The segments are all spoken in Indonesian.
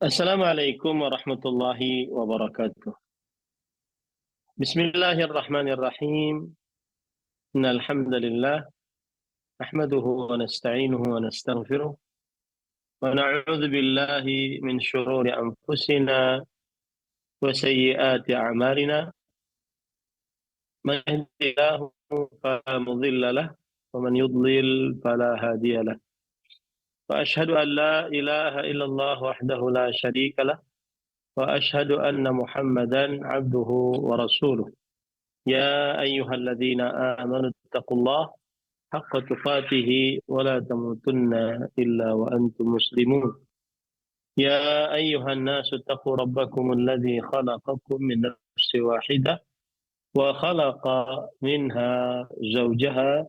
Assalamualaikum warahmatullahi wabarakatuh. Bismillahirrahmanirrahim. Innal hamdalillah nahmaduhu wa nasta'inuhu wa nastaghfiruh wa na'udzu billahi min shururi anfusina wa sayyiati a'malina. Man yahdihillahu fala mudilla lahu wa man yudlil fala hadiya lahu. Wa ashhadu an la ilaha illallah wahdahu la syarika lahu wa ashhadu anna Muhammadan 'abduhu wa rasuluh. يا أيها الذين آمنوا اتقوا الله حق تقاته ولا تموتن إلا وأنتم مسلمون. يا أيها الناس اتقوا ربكم الذي خلقكم من نفس واحدة وخلق منها زوجها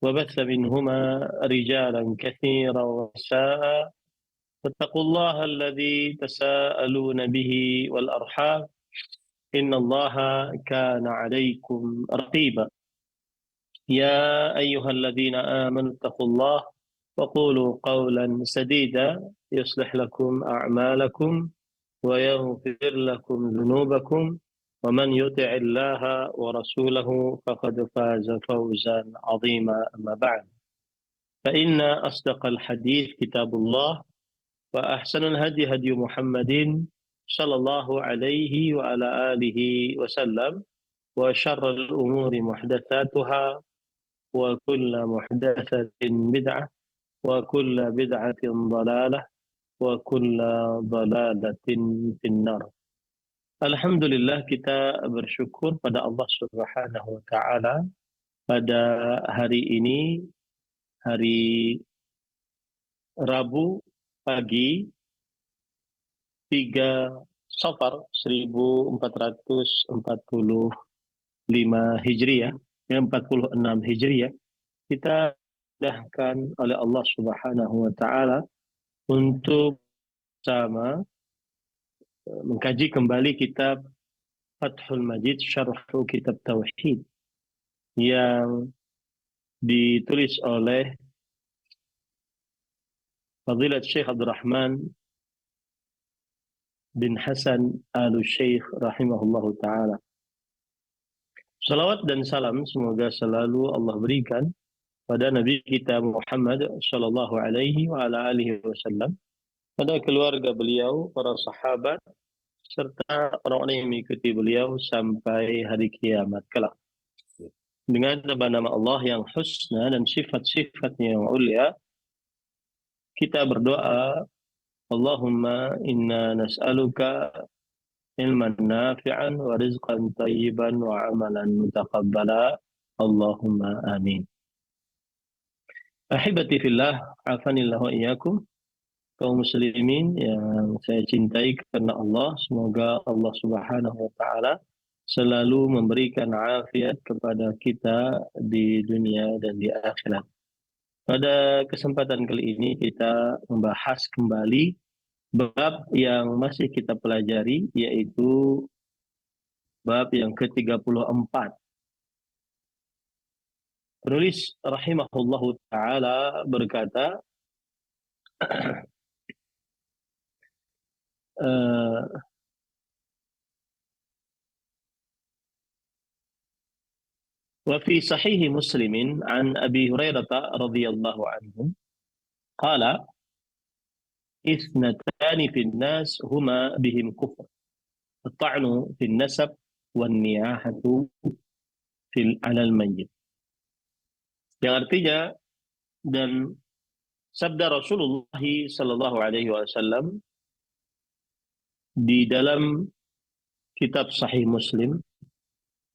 وبث منهما رجالا كثيرا ونساء فاتقوا الله الذي تساءلون به والأرحام إن الله كان عليكم رقيبا. يا أيها الذين آمنوا اتقوا الله وقولوا قولا سديدا يصلح لكم أعمالكم ويغفر لكم ذنوبكم ومن يطع الله ورسوله فقد فاز فوزا عظيما. أما بعد فإن أصدق الحديث كتاب الله وأحسن الهدي هدي محمد صلى الله عليه وعلى آله وسلم وشر الأمور محدثاتها وكل محدثة بدعة وكل بدعة ضلالة وكل ضلالة في النار. Alhamdulillah, kita bersyukur pada Allah Subhanahu wa taala pada hari ini, hari Rabu pagi 3 Safar 1445 Hijriah, 46 Hijriah, kita didahkan oleh Allah Subhanahu wa taala untuk sama mengkaji kembali kitab Fathul Majid Syarh Kitab Tauhid yang ditulis oleh Fadilat Syekh Abdurrahman bin Hasan Al-Syekh rahimahullahu taala. Salawat dan salam semoga selalu Allah berikan pada Nabi kita Muhammad sallallahu alaihi wa ala alihi wasallam, pada keluarga beliau, para sahabat, serta orang-orang yang mengikuti beliau sampai hari kiamat kelak. Dengan nama-nama Allah yang husna dan sifat-sifatnya yang ulia, kita berdoa, Allahumma inna nas'aluka ilman nafi'an wa rizqan tayyiban wa amalan mutaqabbala. Allahumma amin. Ahibati fillah, afanillahu wa iyyakum. Kaum muslimin yang saya cintai karena Allah, semoga Allah Subhanahu wa taala selalu memberikan afiat kepada kita di dunia dan di akhirat. Pada kesempatan kali ini kita membahas kembali bab yang masih kita pelajari, yaitu bab yang ke-34. Penulis rahimahullahu taala berkata, وفي صحيح مسلم عن أبي هريرة رضي الله عنه قال اثنتان في الناس هما بهم كفر الطعن في النسب والنياحة على الميت, yang artinya, dan sabda Rasulullah sallallahu alaihi wasallam di dalam kitab Sahih Muslim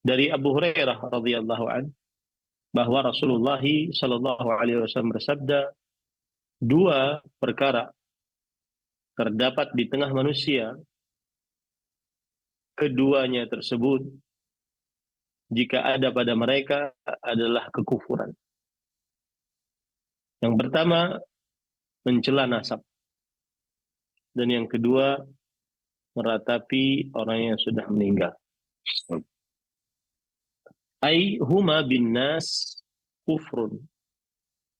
dari Abu Hurairah radhiyallahu an, bahwa Rasulullah sallallahu alaihi wasallam bersabda, dua perkara terdapat di tengah manusia, keduanya tersebut jika ada pada mereka adalah kekufuran. Yang pertama, mencela nasab, dan yang kedua, meratapi orang yang sudah meninggal. Ai huma bin nas kufrun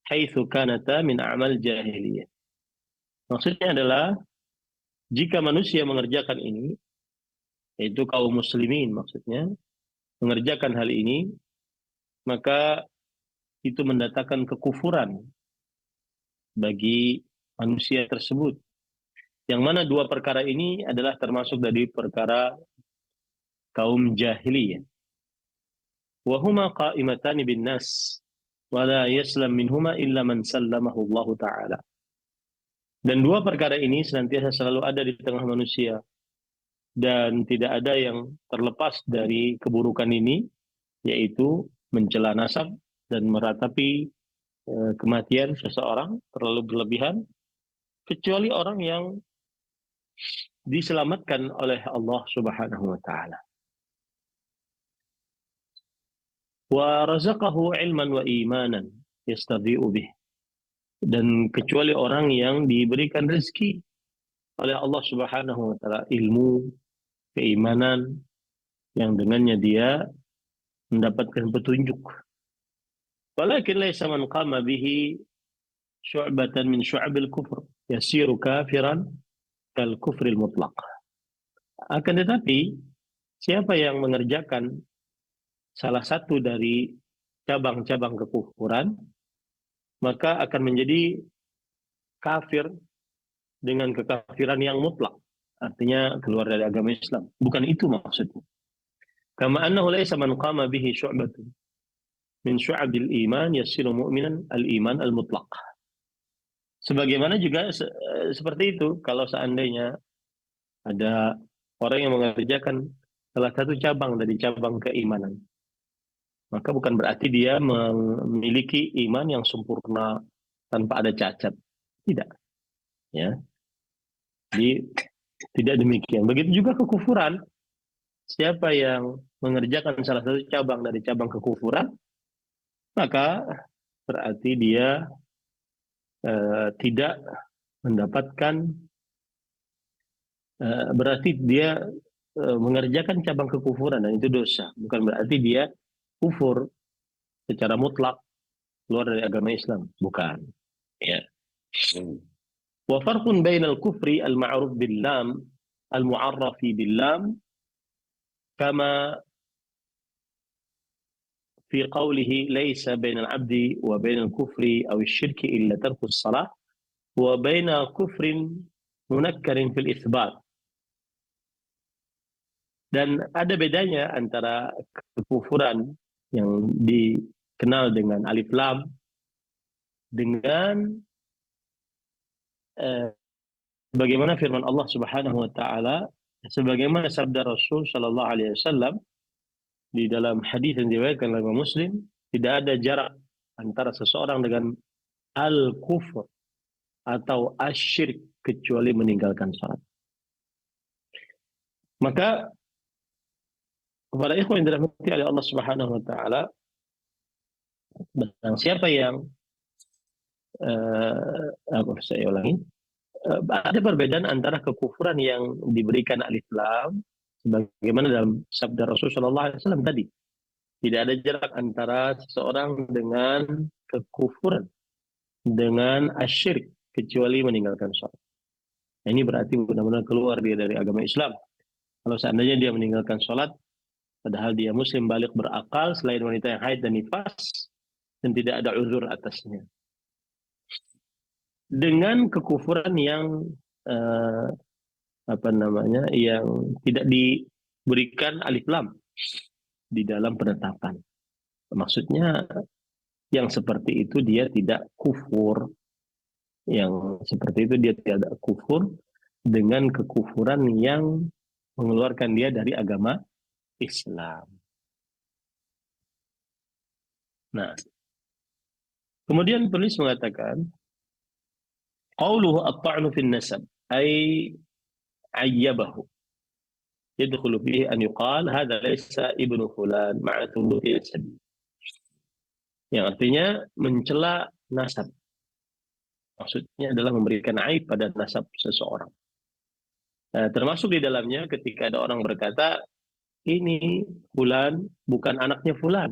haitsu kanata min amal jahiliyah. Maksudnya adalah Jika manusia mengerjakan ini, yaitu kaum muslimin maksudnya, mengerjakan hal ini, maka itu mendatangkan kekufuran bagi manusia tersebut. Yang mana dua perkara ini adalah termasuk dari perkara kaum jahiliyah. Wahuma qa'imatani bin nas, wala yaslam minhuma illa man sallamahu Allah Ta'ala. Dan dua perkara ini senantiasa selalu ada di tengah manusia. Dan tidak ada yang terlepas dari keburukan ini, yaitu mencela nasab dan meratapi kematian seseorang terlalu berlebihan, kecuali orang yang diselamatkan oleh Allah Subhanahu wa taala. Wa razaqahu ilman wa imanan yastadhi'u bih. Dan kecuali orang yang diberikan rezeki oleh Allah Subhanahu wa taala ilmu, keimanan yang dengannya dia mendapatkan petunjuk. Walakin laysa man qama bihi syu'batan min syu'abil kufr yasiru kafiran kal kufril mutlaq. Akan tetapi siapa yang mengerjakan salah satu dari cabang-cabang kekufuran, maka akan menjadi kafir dengan kekafiran yang mutlak. Artinya keluar dari agama Islam. Bukan itu maksudnya. Kama annahu laysa man qama bihi syu'batun min syu'abil iman yasiru mu'minan al-iman al-mutlaq. Sebagaimana juga seperti itu kalau seandainya ada orang yang mengerjakan salah satu cabang dari cabang keimanan, maka bukan berarti dia memiliki iman yang sempurna tanpa ada cacat. Tidak. Ya. Jadi tidak demikian. Begitu juga kekufuran. Siapa yang mengerjakan salah satu cabang dari cabang kekufuran, maka berarti dia tidak mendapatkan, berarti dia mengerjakan cabang kekufuran dan itu dosa. Bukan berarti dia kufur secara mutlak keluar dari agama Islam. Bukan. Ya. Wa farqun bainal kufri al-ma'ruf bil-lam al-mu'arrafi bil-lam kama في قوله ليس بين العبد وبين الكفر أو الشرك إلا ترك الصلاة وبين كفر منكر في الإثبات. Dan ada bedanya antara kekufuran yang dikenal dengan alif lam dengan bagaimana firman Allah Subhanahu wa taala, sebagaimana sabda Rasul sallallahu alaihi wasallam di dalam hadis yang diriwayatkan oleh Muslim, tidak ada jarak antara seseorang dengan al-kufur atau asyirk kecuali meninggalkan salat. Maka kepada ikhwan yang dirahmati oleh Allah Subhanahu wa taala, barang siapa yang saya ulangi, ada perbedaan antara kekufuran yang diberikan alif lam sebagaimana dalam sabda Rasulullah sallallahu alaihi wasallam tadi. Tidak ada jarak antara seseorang dengan kekufuran, dengan asyirk kecuali meninggalkan salat. Nah, ini berarti benar-benar keluar dia dari agama Islam. Kalau seandainya dia meninggalkan salat padahal dia muslim balik berakal selain wanita yang haid dan nifas dan tidak ada uzur atasnya. Dengan kekufuran yang yang tidak diberikan alif lam di dalam penetapan. Maksudnya yang seperti itu dia tidak kufur. Yang seperti itu dia tidak kufur dengan kekufuran yang mengeluarkan dia dari agama Islam. Nah, kemudian penulis mengatakan qauluhu at-ta'nu fin nasab ay ayyabahu yadkhulu fihi an yuqal hadha laysa ibnu fulan ma'a thubuti nasab. Yang artinya mencela nasab. Maksudnya adalah memberikan aib pada nasab seseorang. Nah, termasuk di dalamnya ketika ada orang berkata, ini fulan bukan anaknya fulan.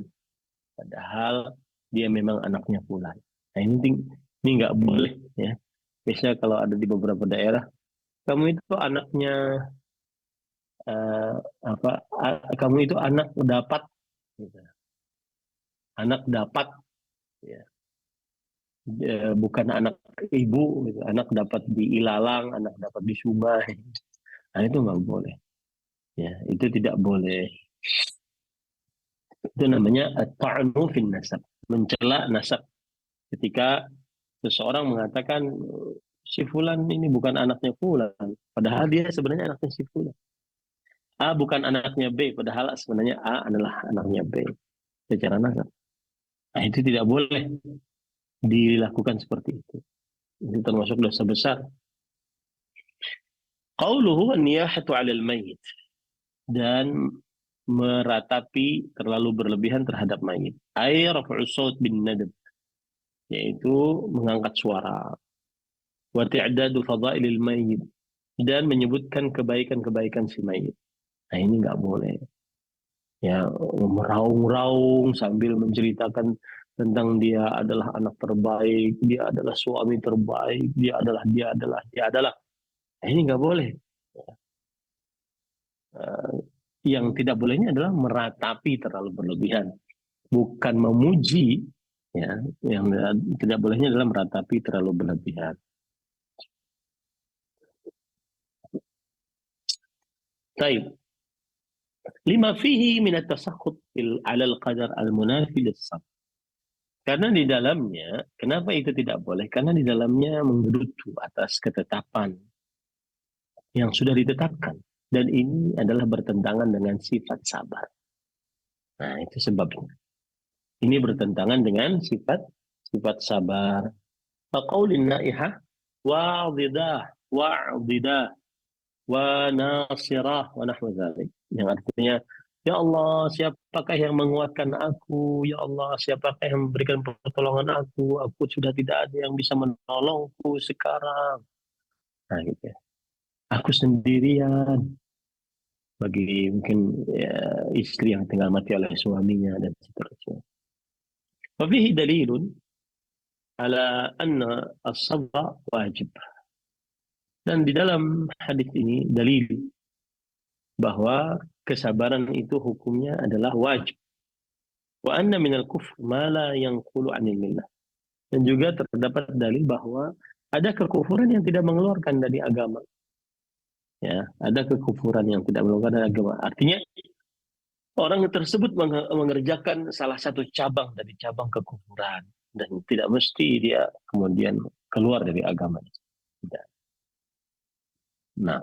Padahal dia memang anaknya fulan. Nah, ini nggak boleh. Ya. Biasanya kalau ada di beberapa daerah, kamu itu anaknya kamu itu anak dapat, gitu. Anak dapat, ya. Bukan anak ibu, gitu. Anak dapat di ilalang, anak dapat di sungai. Nah, itu nggak boleh. Ya, itu tidak boleh. Itu namanya at-ta'nu fin nasab, mencela nasab. Ketika seseorang mengatakan si fulan ini bukan anaknya fulan, padahal dia sebenarnya anaknya si fulan. A bukan anaknya B, padahal sebenarnya A adalah anaknya B secara nasab. Nah, itu tidak boleh dilakukan seperti itu. Itu termasuk dosa besar. Qauluhu an-niyahatu 'alal mayyit, dan meratapi terlalu berlebihan terhadap mayit. Ay raf'u shaut bin nadab, yaitu mengangkat suara. Wa ti'dadu fadailil mayyit, dan menyebutkan kebaikan-kebaikan si mayit. Nah, ini nggak boleh. Ya, meraung-raung sambil menceritakan tentang dia adalah anak terbaik, dia adalah suami terbaik, dia adalah. Nah, ini nggak boleh. Uh, yang tidak bolehnya adalah meratapi terlalu berlebihan, bukan memuji. Ya, yang tidak bolehnya adalah meratapi terlalu berlebihan. Baik. Lima fihi min at-tasakhut ala al-qadar al-munafi lis-sabr. Karena di dalamnya, kenapa itu tidak boleh? Karena di dalamnya menggerutu atas ketetapan yang sudah ditetapkan. Dan ini adalah bertentangan dengan sifat sabar. Nah, itu sebabnya. Ini bertentangan dengan sifat sabar. Faqaulin naihah wa'didah wa'didah wa nasirah wa nahwu dzalik. Yang artinya, ya Allah, siapakah yang menguatkan aku? Ya Allah, siapakah yang memberikan pertolongan aku? Aku sudah tidak ada yang bisa menolongku sekarang. Nah, gitu ya. Aku sendirian, bagi mungkin ya, istri yang tinggal mati oleh suaminya dan seterusnya. Wafihi dalilun ala anna as-sabra wajib. Dan di dalam hadis ini dalil bahwa kesabaran itu hukumnya adalah wajib. Wa anna minal kufr ma la yanqulu 'anil millah. Dan juga terdapat dalil bahwa ada kekufuran yang tidak mengeluarkan dari agama. Ya, ada kekufuran yang tidak mengeluarkan dari agama. Artinya orang tersebut mengerjakan salah satu cabang dari cabang kekufuran dan tidak mesti dia kemudian keluar dari agama. Tidak. Nah,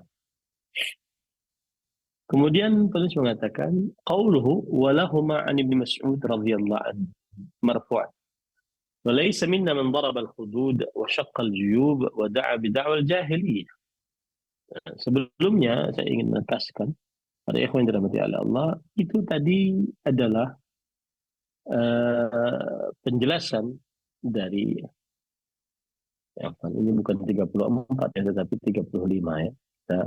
kemudian penulis mengatakan qauluhu walahuma an ibn Mas'ud radhiyallahu anhu marfu'. وليس منا من ضرب الخدود وشق الجيوب ودعا بدعوى الجاهلية. Sebelumnya saya ingin menegaskan pada ikhwan yang dirahmati Allah, itu tadi adalah penjelasan dari ini bukan 34 ya, tetapi 35 ya. Kita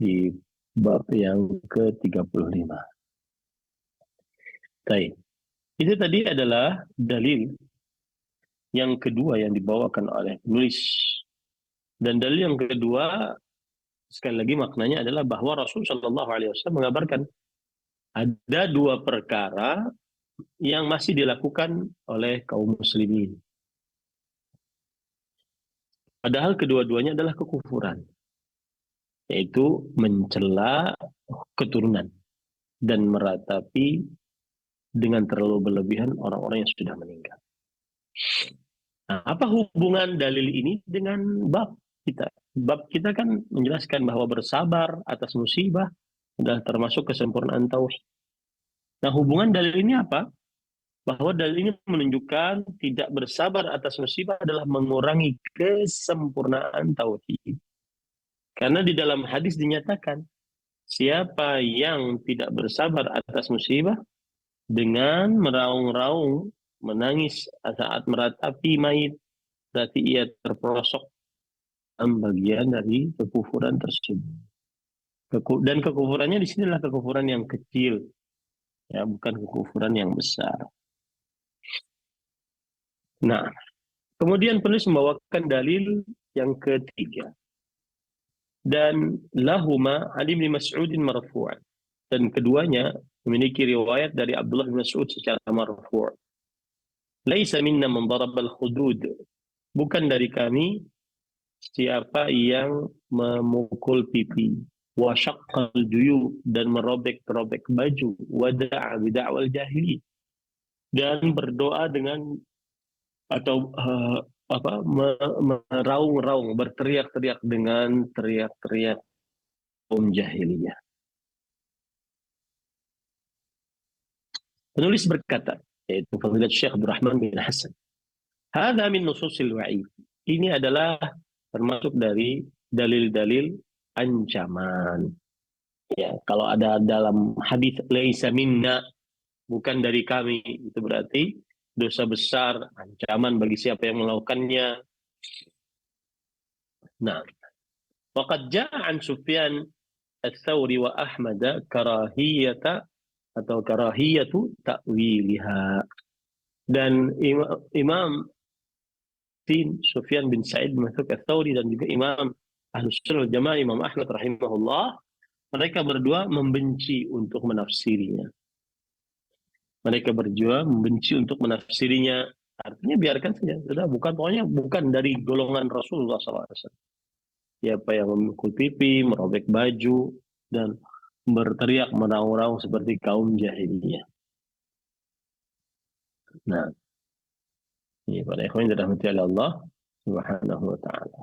di bab yang ke-35. Baik. Itu tadi adalah dalil yang kedua yang dibawakan oleh penulis. Dan dalil yang kedua, sekali lagi maknanya adalah bahwa Rasul Shallallahu Alaihi Wasallam mengabarkan ada dua perkara yang masih dilakukan oleh kaum muslimin. Padahal kedua-duanya adalah kekufuran, yaitu mencela keturunan dan meratapi dengan terlalu berlebihan orang-orang yang sudah meninggal. Nah, apa hubungan dalil ini dengan bab kita? Bab kita kan menjelaskan bahwa bersabar atas musibah adalah termasuk kesempurnaan tauhid. Nah, hubungan dalil ini apa? Bahwa dalil ini menunjukkan tidak bersabar atas musibah adalah mengurangi kesempurnaan tauhid. Karena di dalam hadis dinyatakan, siapa yang tidak bersabar atas musibah dengan meraung-raung, menangis saat meratapi mayit, berarti ia terperosok dalam bagian dari kekufuran tersebut. Dan kekufurannya di sini adalah kekufuran yang kecil, ya, bukan kekufuran yang besar. Nah, kemudian penulis membawakan dalil yang ketiga. Dan lahuma Ali bin Mas'udin marfu'an. Dan keduanya memiliki riwayat dari Abdullah bin Mas'ud secara marfu'. Laisa minna man darabal khudud. Bukan dari kami siapa yang memukul pipi, wa syaqqal juyub, dan merobek-robek baju, wa da'a bida'wal jahili, dan berdoa dengan atau meraung-raung, berteriak-teriak dengan teriak-teriak kaum jahiliyah. Penulis berkata, yaitu Fadilat Syekh Abdul Rahman bin Hasan, hadza min nususil wa'id. Ini adalah termasuk dari dalil-dalil ancaman. Ya, kalau ada dalam hadis laisa minna, bukan dari kami, itu berarti dosa besar, ancaman bagi siapa yang melakukannya. Nah, waqad ja'a an Sufyan ats-Tsauri wa Ahmad karahiyata atau karahiyatu ta'wiliha. Dan Imam Sufyan bin Sa'id bin Ats-Tsauri dan juga Imam Ahlus Sunnah wal Jamaah Imam Ahmad rahimahullah, mereka berdua membenci untuk menafsirinya. Mereka berdua membenci untuk menafsirinya. Artinya biarkan saja. Sudah, pokoknya bukan dari golongan Rasulullah SAW. Siapa yang memukul pipi, merobek baju, dan berteriak meraung-raung seperti kaum jahiliyah. Nah, ini pada ikhwan dirahmati oleh Allah Subhanahu wa taala.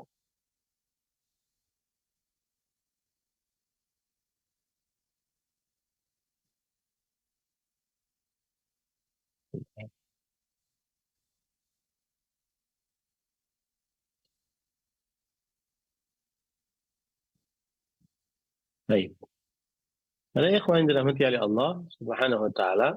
Baik. Pada ikhwan dirahmati oleh Allah Subhanahu wa taala,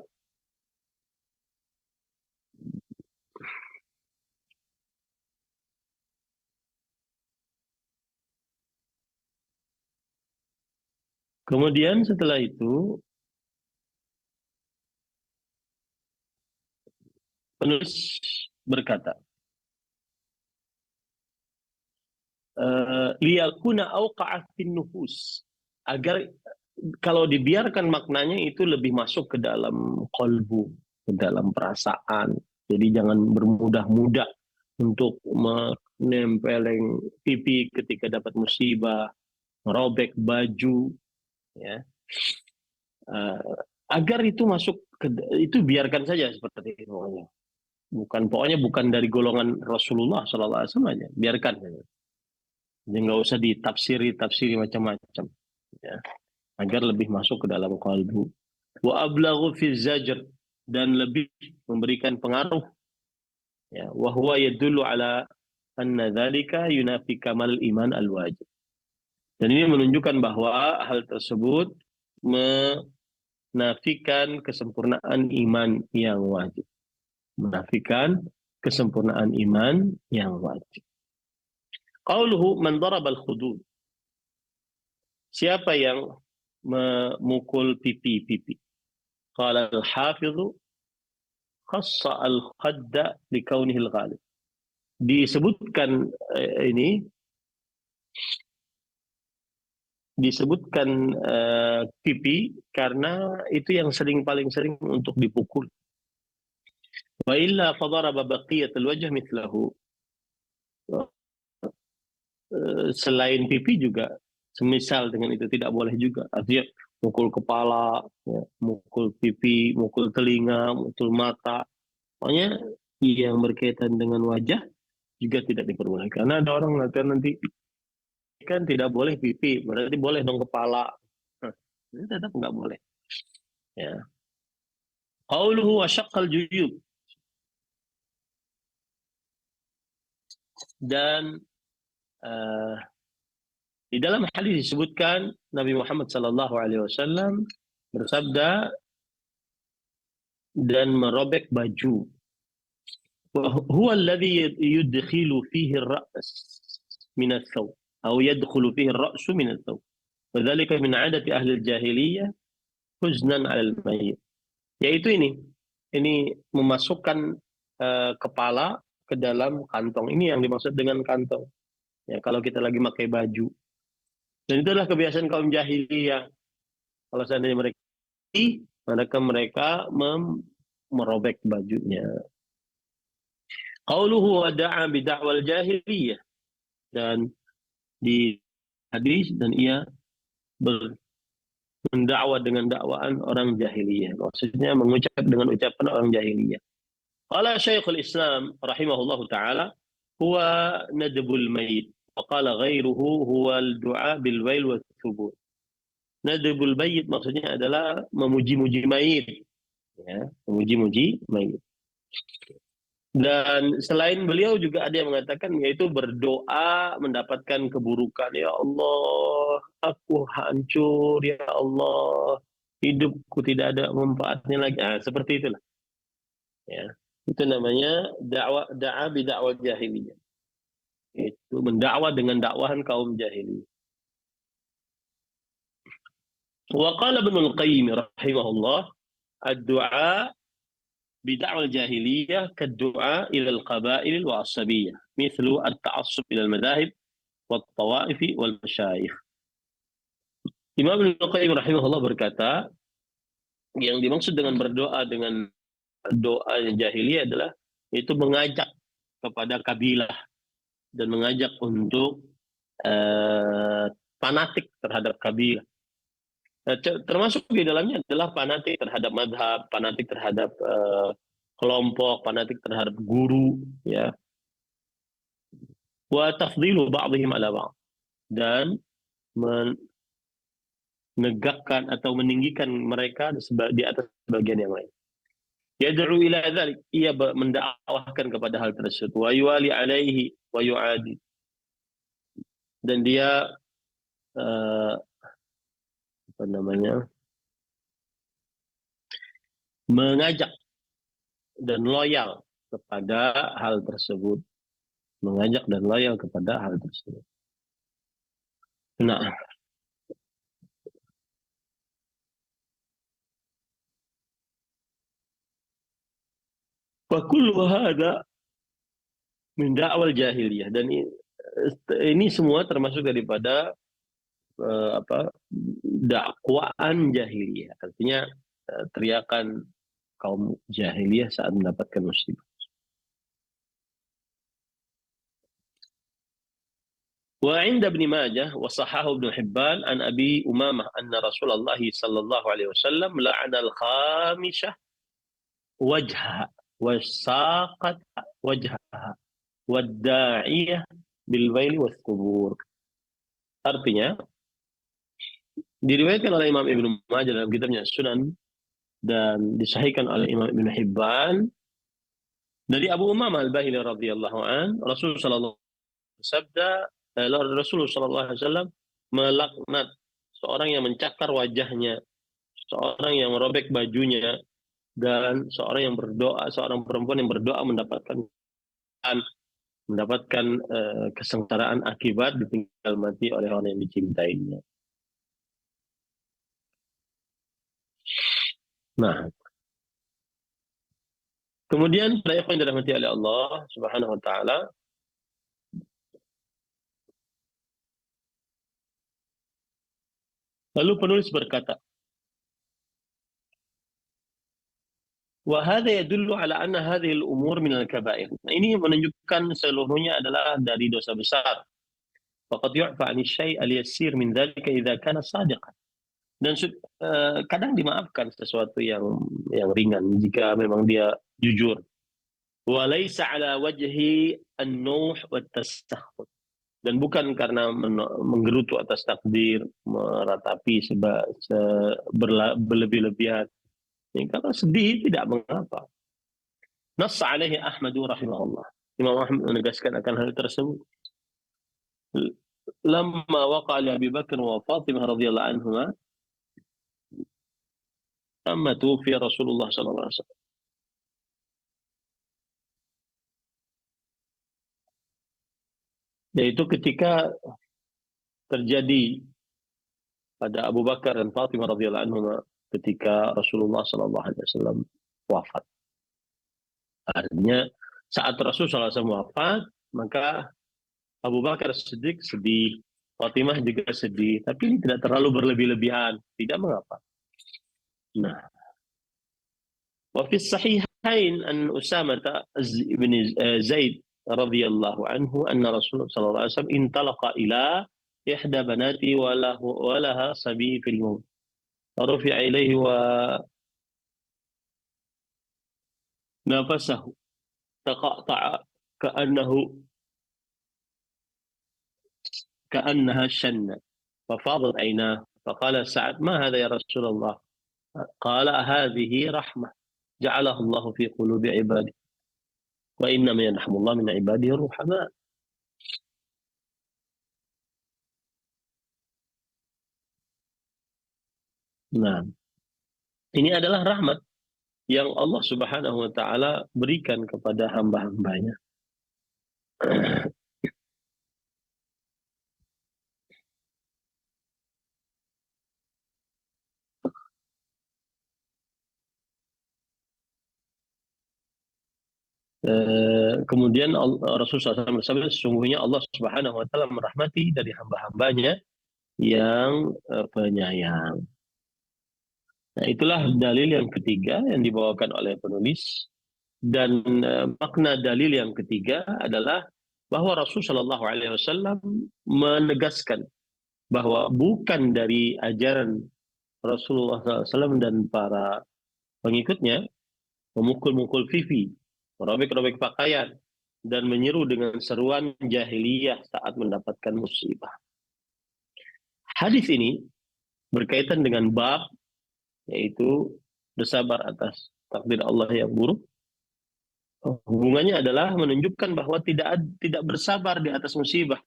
kemudian setelah itu penulis berkata, liyakuna awqa'a fin nufus, agar kalau dibiarkan maknanya itu lebih masuk ke dalam qalbu, ke dalam perasaan. Jadi jangan bermudah-mudah untuk menempeleng pipi ketika dapat musibah, merobek baju, ya. Agar itu masuk itu biarkan saja seperti itu. Pokoknya bukan dari golongan Rasulullah SAW aja, biarkan saja. Jadi nggak usah ditafsiri macam-macam, ya, agar lebih masuk ke dalam qalbu. Wa ablaghu fi zajr, dan lebih memberikan pengaruh, ya, wa huwa yadullu ala anna dzalika yunafi kamal iman al-wajib. Dan ini menunjukkan bahwa hal tersebut menafikan kesempurnaan iman yang wajib. Menafikan kesempurnaan iman yang wajib. Qauluhu man daraba al-khudud. Siapa yang memukul pipi-pipi? Qala al-hafidhu khassa al-khadda likaunihi al-ghalib. Disebutkan pipi karena itu yang paling sering untuk dipukul. Wa illa fadaraba baqiyat al-wajh mithlahu. Selain pipi juga semisal dengan itu tidak boleh juga. Artinya mukul kepala, ya, mukul pipi, mukul telinga, mukul mata. Pokoknya yang berkaitan dengan wajah juga tidak diperbolehkan. Karena ada orang nanti kan tidak boleh pipi, berarti boleh dong kepala. Ini tetap nggak boleh. Ya. Qauluhu wa syaqqal juyub. Dan di dalam hadis disebutkan Nabi Muhammad SAW bersabda, dan merobek baju. Huwa alladhi yudkhilu fihi ar-ra's min ath-thawb atau yadkhulu fihi ar-ra'su min ath-thawb. Wa dhalika min 'adati ahli al-jahiliyah huznan 'ala al-mayyit. Yaitu ini memasukkan kepala ke dalam kantong. Ini yang dimaksud dengan kantong. Ya, kalau kita lagi pakai baju, Dan itulah kebiasaan kaum jahiliyah. Kalau seandainya mereka merobek bajunya. Qauluhu wa da'a bid'awal jahiliyah, dan di hadis, dan ia mendakwa dengan dakwaan orang jahiliyah. Maksudnya mengucap dengan ucapan orang jahiliyah. Qala Syekhul Islam rahimahullahu taala huwa nadbul mayit. Wa qala ghairuhu huwa al-du'a bil wail wa thubur. Nadbul mayit maksudnya adalah memuji-muji mayit, ya, memuji-muji mayit. Dan selain beliau juga ada yang mengatakan yaitu berdoa mendapatkan keburukan. Ya Allah, aku hancur. Ya Allah, hidupku tidak ada manfaatnya lagi. Nah, seperti itulah. Ya, itu namanya da'a bidakwah jahiliyah. Itu mendakwa dengan dakwahan kaum jahiliyah. Wa qala Ibnul Qayyim rahimahullah, ad-du'a بدعوى الجاهلية كالدعاء إلى القبائل الوعصبية مثل التعصب إلى المذاهب والطوائف والمشايخ. Imam Ibnu Qayyim rahimahullah berkata, yang dimaksud dengan berdoa dengan doa jahiliyah adalah itu mengajak kepada kabilah dan mengajak untuk fanatik terhadap kabilah. Termasuk di dalamnya adalah fanatik terhadap madhab, fanatik terhadap kelompok, fanatik terhadap guru, ya. Wa tafdilu ba'dihim ala ba'd, dan menegakkan atau meninggikan mereka di atas bagian yang lain. Yad'u ila dzalik, ia mendakwahkan kepada hal tersebut. Wa yuwali alaihi wa yu'adi, dan dia mengajak dan loyal kepada hal tersebut. Mengajak dan loyal kepada hal tersebut. Nah, wa kullu hadza min da'wal jahiliyah, dan ini semua termasuk daripada dakwaan jahiliyah. Artinya teriakan kaum jahiliyah saat mendapatkan musibah. Wa 'inda Ibnu Majah wa sahahu Ibnu Hibban an Abi Umamah anna Rasulullah sallallahu alaihi wasallam la'ana al-khamisah wajhaha wa saqat wajhaha wa da'iyah bil wail was qubur. Artinya diriwayatkan oleh Imam Ibnu Majah dalam kitabnya Sunan dan disahihkan oleh Imam Ibnu Hibban dari Abu Umamah Al-Bahili radhiyallahu an, Rasulullah sallallahu alaihi wasallam melaknat seorang yang mencakar wajahnya, seorang yang merobek bajunya, dan seorang yang berdoa, seorang perempuan yang berdoa mendapatkan kesengsaraan akibat ditinggal mati oleh orang yang dicintainya. Nah, kemudian para ikhwan yang dirahmati oleh Allah Subhanahu wa taala, lalu penulis berkata, wa hadza yadullu ala anna hadhihi al-umur min al-kaba'ir. Nah, ini menunjukkan seluruhnya adalah dari dosa besar. Faqad yu'fa 'ani syai' al-yassir min dzalika idza kana shadiqan. Dan kadang dimaafkan sesuatu yang ringan jika memang dia jujur. Wa laisa 'ala wajhi an-nuh wa at-tasakhut. Dan bukan karena menggerutu atas takdir, meratapi berlebih-lebihan. Kalau sedih tidak mengapa. Nass alaihi Ahmad rahimahullah. Imam Ahmad menegaskan akan hal tersebut. Lamma waqa li Abi Bakr wa Fatimah radhiyallahu anhuma, amma tuwfi Rasulullah sallallahu alaihi wasallam. Yaitu ketika terjadi pada Abu Bakar dan Fatimah radhiyallahu anhuma ketika Rasulullah sallallahu alaihi wasallam wafat. Artinya saat Rasulullah SAW wafat, maka Abu Bakar Siddiq sedih, Fatimah juga sedih, tapi ini tidak terlalu berlebih-lebihan, tidak mengapa. Nah, wa fi sahihain an Usamah bin Zaid radhiyallahu anhu anna Rasulullah sallallahu alaihi wasallam intalaqa ila ihda banati wa laha sabi fil maut. Rufi'a ilaihi wa nafasahu taqatta'a ka'annahu كأنها الشنة ففاضت عيناه فقال سعد ما هذا يا رسول الله قال هذه رحمة جعلها الله في قلوب عباده وإنما يرحم الله من عباده الرحماء. Nah, ini adalah rahmat yang Allah Subhanahu wa taala berikan kepada hamba-hambanya. Kemudian Rasulullah SAW bersabda, sesungguhnya Allah Subhanahu wa taala merahmati dari hamba-hambanya yang penyayang. Nah, itulah dalil yang ketiga yang dibawakan oleh penulis. Dan makna dalil yang ketiga adalah bahwa Rasulullah SAW menegaskan bahwa bukan dari ajaran Rasulullah SAW dan para pengikutnya memukul-mukul pipi, merobek-robek pakaian, dan menyeru dengan seruan jahiliyah saat mendapatkan musibah. Hadis ini berkaitan dengan bab, yaitu bersabar atas takdir Allah yang buruk. Hubungannya adalah menunjukkan bahwa tidak bersabar di atas musibah.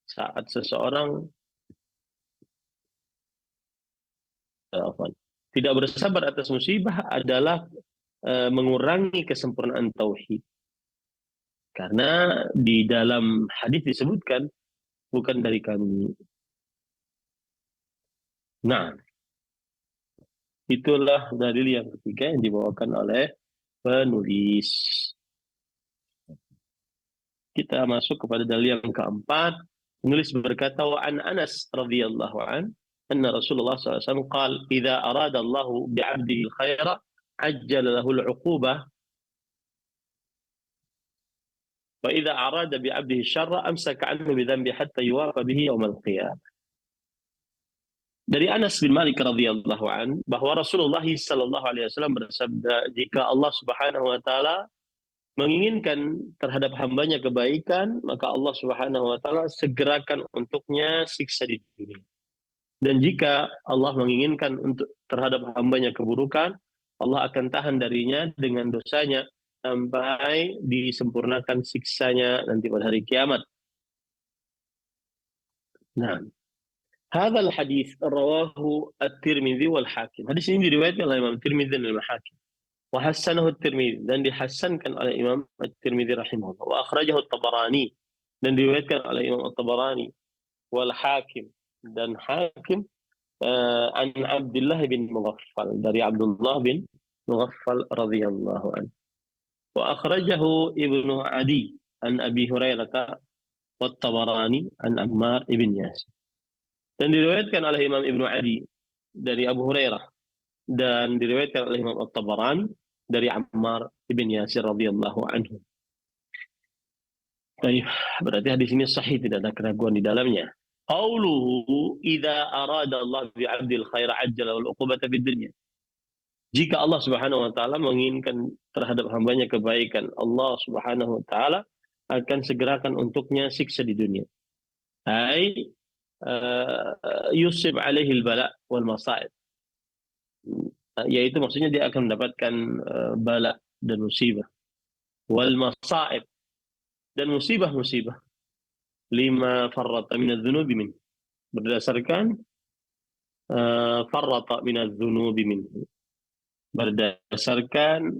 Saat seseorang tidak bersabar atas musibah adalah mengurangi kesempurnaan tauhid. Karena di dalam hadis disebutkan bukan dari kami. Nah, itulah dalil yang ketiga yang dibawakan oleh penulis. Kita masuk kepada dalil yang keempat. Penulis berkata, wa an Anas radhiyallahu an anna Rasulullah SAW qala idza arada Allah bi'abdihi al-khaira ajjala lahu al-'uqubah wa idza arada bi'abdihi asy-syarra amsaka 'anhu bi dhanbi hatta yuwafa bihi yaum al-qiyamah. Dari Anas bin Malik radhiyallahu an bahwa Rasulullah sallallahu alaihi wasallam bersabda, jika Allah Subhanahu wa taala menginginkan terhadap hambanya kebaikan, maka Allah Subhanahu wa taala segerakan untuknya siksa di dunia. Dan jika Allah menginginkan untuk terhadap hambanya keburukan, Allah akan tahan darinya dengan dosanya sampai disempurnakan siksanya nanti pada hari kiamat. Nah, hadzal hadis rawahu at-Tirmidzi wal Hakim. Hadis ini diriwayatkan oleh Imam Tirmidzi dan Imam Hakim. وحسنه الترمذي dan dihasankan oleh Imam At-Tirmidzi rahimahullah wa akhrajahu At-Tabarani dan diriwayatkan oleh Imam At-Tabarani wal Hakim dan Hakim an Abdullah bin Mughaffal dari Abdullah bin Mughaffal radhiyallahu anhu wa akhrajahu Ibnu Adi an Abi Hurairah wa At-Tabarani an Ammar ibn Yasir dan diriwayatkan oleh Imam Ibnu Adi dari Abu Hurairah dan diriwayatkan oleh Imam At-Tabarani dari Ammar ibn Yasir radhiyallahu anhu. Baik, berarti hadis ini sahih, tidak ada keraguan di dalamnya. Qauluhu idza arada Allah bi 'abdil khair ajjala al 'uqubata fid dunya. Jika Allah Subhanahu wa taala menginginkan terhadap hambanya kebaikan, Allah Subhanahu wa taala akan segerakan untuknya siksa di dunia. Ai yusib alaihi al-bala wal masa'ib. Yaitu maksudnya dia akan mendapatkan bala dan musibah, wal masaib dan musibah-musibah, lima farrata min adz-dzunubi min, berdasarkan farrata min adz-dzunubi min, berdasarkan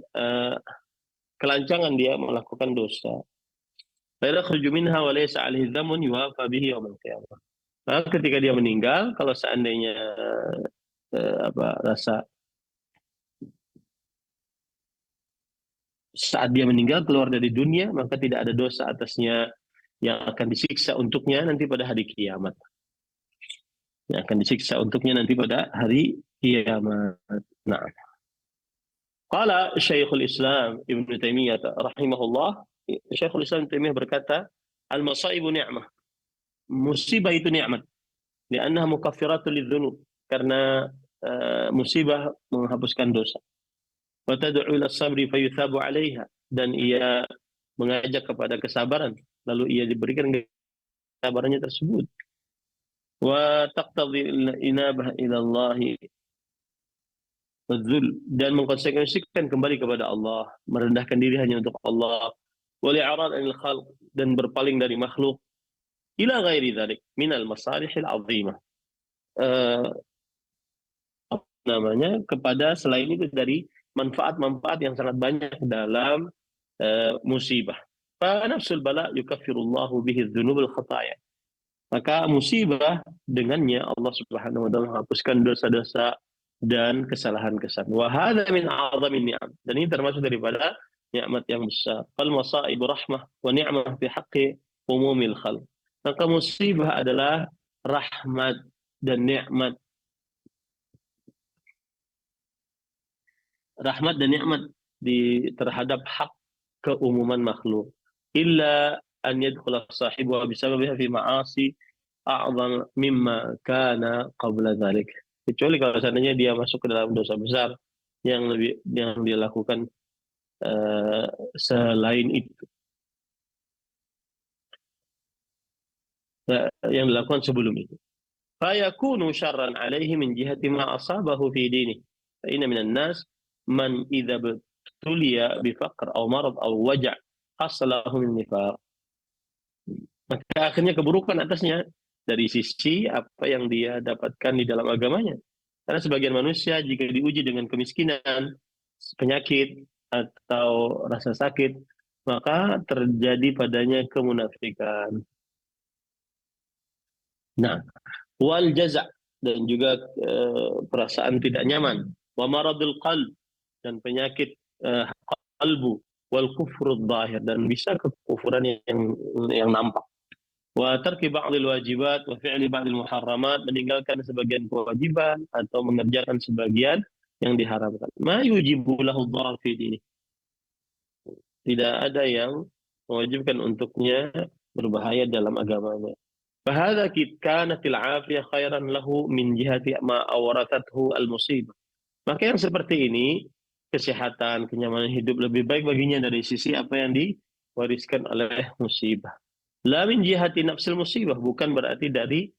kelancangan dia melakukan dosa. Fa yakhruju minha wa laysa 'alaihi dhanbun yuwafa bihi yaumil qiyamah. Nah, ketika dia meninggal, kalau seandainya rasa saat dia meninggal keluar dari dunia, maka tidak ada dosa atasnya yang akan disiksa untuknya nanti pada hari kiamat. Yang akan disiksa untuknya nanti pada hari kiamat. Nah, qala Syekhul Islam Ibnu Taimiyah rahimahullah, Syekhul Islam Ibnu Taimiyah berkata, al-masaibu ni'mah. Musibah itu nikmat. Li'annaha mukaffiratun lidzunub. Karena musibah menghapuskan dosa. Wa tad'u ila sabri fayuthabu 'alaiha, dan ia mengajak kepada kesabaran, lalu ia diberikan kesabarannya tersebut. Wa taqtadhi inabah ila Allah wadzul, dan mengkonsekuensikan kembali kepada Allah, merendahkan diri hanya untuk Allah, wal i'rad 'anil khalq, dan berpaling dari makhluk, ila ghairi dzalik minal masalihil 'azimah. Apa namanya, kepada selain itu dari manfaat-manfaat yang sangat banyak dalam musibah. Fa nafsul bala yukaffirullahu bihi dzunubul khataya. Maka musibah dengannya Allah Subhanahu wa taala menghapuskan dosa-dosa dan kesalahan-kesalahan. Wa hadza min a'zamin ni'am. Dan ini termasuk daripada nikmat yang besar. Fal masaibu rahmah wa ni'mah fi haqqi umumil khalq. Maka musibah adalah rahmat dan nikmat. Rahmat dan nikmat terhadap hak keumuman makhluk. Illa an yadkhula sahibuha bisababiha fi ma'asi a'zam mimma kana qabla dzalik. Kecuali kalau seandainya dia masuk ke dalam dosa besar yang dia lakukan uh, selain itu, yang dilakukan sebelum itu. Fayakunu syarran alaihi min jihati ma asabahu fi dini. Fa inna minan nas man idza tuliya bi faqr aw marad aw waja' hasalahu min nifaq. Maka akhirnya keburukan atasnya dari sisi apa yang dia dapatkan di dalam agamanya. Karena sebagian manusia jika diuji dengan kemiskinan, penyakit, atau rasa sakit, maka terjadi padanya kemunafikan. Nah, wal jaza', dan juga perasaan tidak nyaman, wa maradul qalb, dan penyakit qalbu, wal kufrud zahir, dan bisa kekufuran yang nampak. Wa tarki ba'dil wajibat wa fi'li ba'dil muharramat, meninggalkan sebagian kewajiban atau mengerjakan sebagian yang diharamkan. Ma yujibu lahu dharar fi dini. Tidak ada yang mewajibkan untuknya berbahaya dalam agamanya. Fahadha kanatil afiyah khairan lahu min jihati ma awrathathu al-musibah. Maka yang seperti ini, kesehatan, kenyamanan hidup lebih baik baginya dari sisi apa yang diwariskan oleh musibah. La min jihati nafsil musibah, bukan berarti dari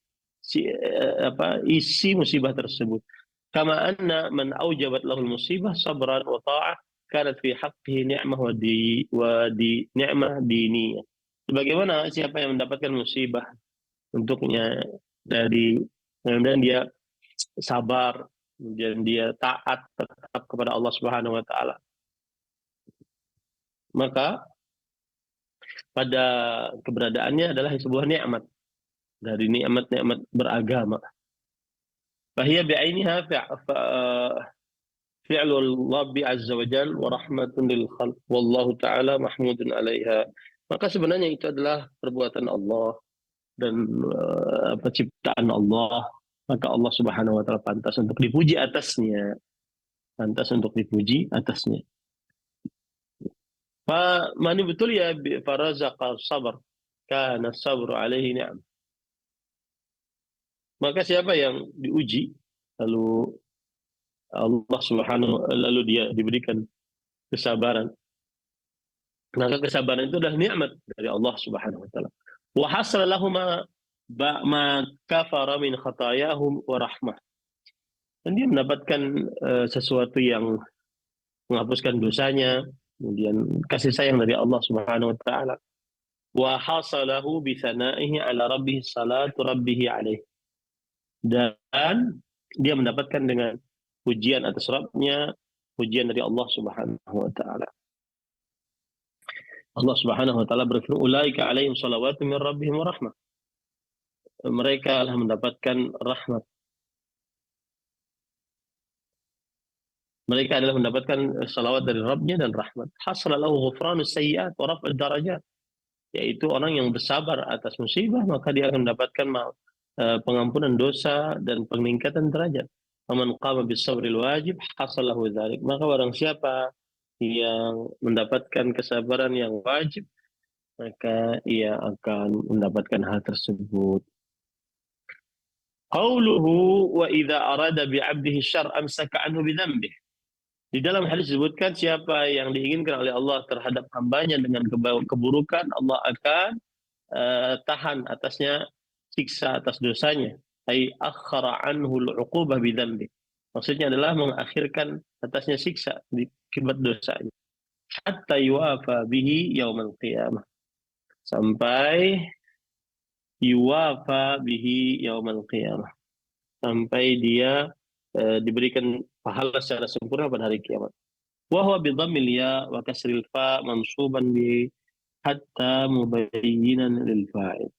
isi musibah tersebut. Kama anna man aujabat lahul musibah sabran wa ta'ah kanat fi haqqihi ni'mah wa ni'mah diniyah. Sebagaimana siapa yang mendapatkan musibah untuknya dari, kemudian dia sabar, kemudian dia taat tetap kepada Allah Subhanahu wa taala, maka pada keberadaannya adalah sebuah nikmat dari nikmat-nikmat beragama. Fahiya bi'ainiha fi'lul Rabbi azza wa jalla wa rahmatun lil khalq wallahu ta'ala mahmudun 'alaiha. Maka sebenarnya itu adalah perbuatan Allah dan penciptaan Allah. Maka Allah Subhanahu wa taala pantas untuk dipuji atasnya. Pantas untuk dipuji atasnya. Fa man betul ya farazaqa sabr kana sabru alaihi ni'am. Maka siapa yang diuji lalu Allah Subhanahu lalu dia diberikan kesabaran, maka kesabaran itu adalah nikmat dari Allah Subhanahu wa taala. Wa hasala lahum ma kafara min khatayahum wa rahmah. Dan dia mendapatkan sesuatu yang menghapuskan dosanya, kemudian kasih sayang dari Allah Subhanahu wa taala. Wa hasalahu bi thanaihi ala rabbih salatu rabbih alaihi. Dan dia mendapatkan dengan pujian atas Rabbnya, pujian dari Allah Subhanahu wa taala. Allah Subhanahu wa taala berfirman, "Ulaika 'alaihim shalawatun min rabbihim wa rahmah." Mereka telah mendapatkan rahmat. Mereka adalah mendapatkan salawat dari Rabbnya dan rahmat. Hasala lahu ghufranus sayyi'at wa raf'ud darajat. yaitu orang yang bersabar atas musibah, maka dia akan mendapatkan pengampunan dosa dan peningkatan derajat. Faman qama bis-sabril wajib hasalahu dzalik. Maka barang siapa yang mendapatkan kesabaran yang wajib, maka ia akan mendapatkan hal tersebut. Qauluhu wa idza arada bi 'abdihi syarr amsaka anhu bi dzambihi. Di dalam hadis disebutkan siapa yang diinginkan oleh Allah terhadap hambanya dengan keburukan, Allah akan tahan atasnya siksa atas dosanya. Ai akhara anhu al-'uqubah bi dzambi. Maksudnya adalah mengakhirkan atasnya siksa akibat dosanya. Hatta yuwafa bihi yaumal qiyamah. Sampai yuwafa bihi yaumal qiyamah. Sampai dia diberikan pahala secara sempurna pada hari kiamat. Wa huwa bi dhammil ya wa kasril fa mansuban bi hatta mubayyinan lil fa'il.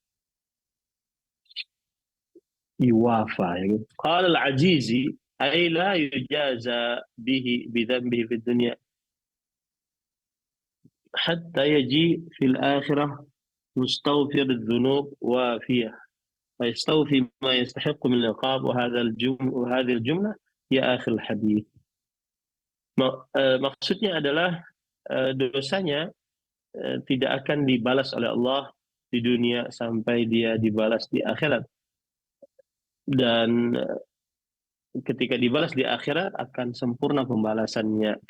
Yuwafa. Qala al-Ajizi ay la yujaza bihi bi dhanbihi fid dunya hatta yaji fil akhirah مستغفر الذنوب وافية فيستوفي ما يستحق من العقاب وهذه الجملة هي آخر الحديث. Maksudnya adalah dosanya tidak akan dibalas oleh Allah di dunia sampai dia dibalas di akhirat, dan ketika dibalas di akhirat akan sempurna pembalasannya.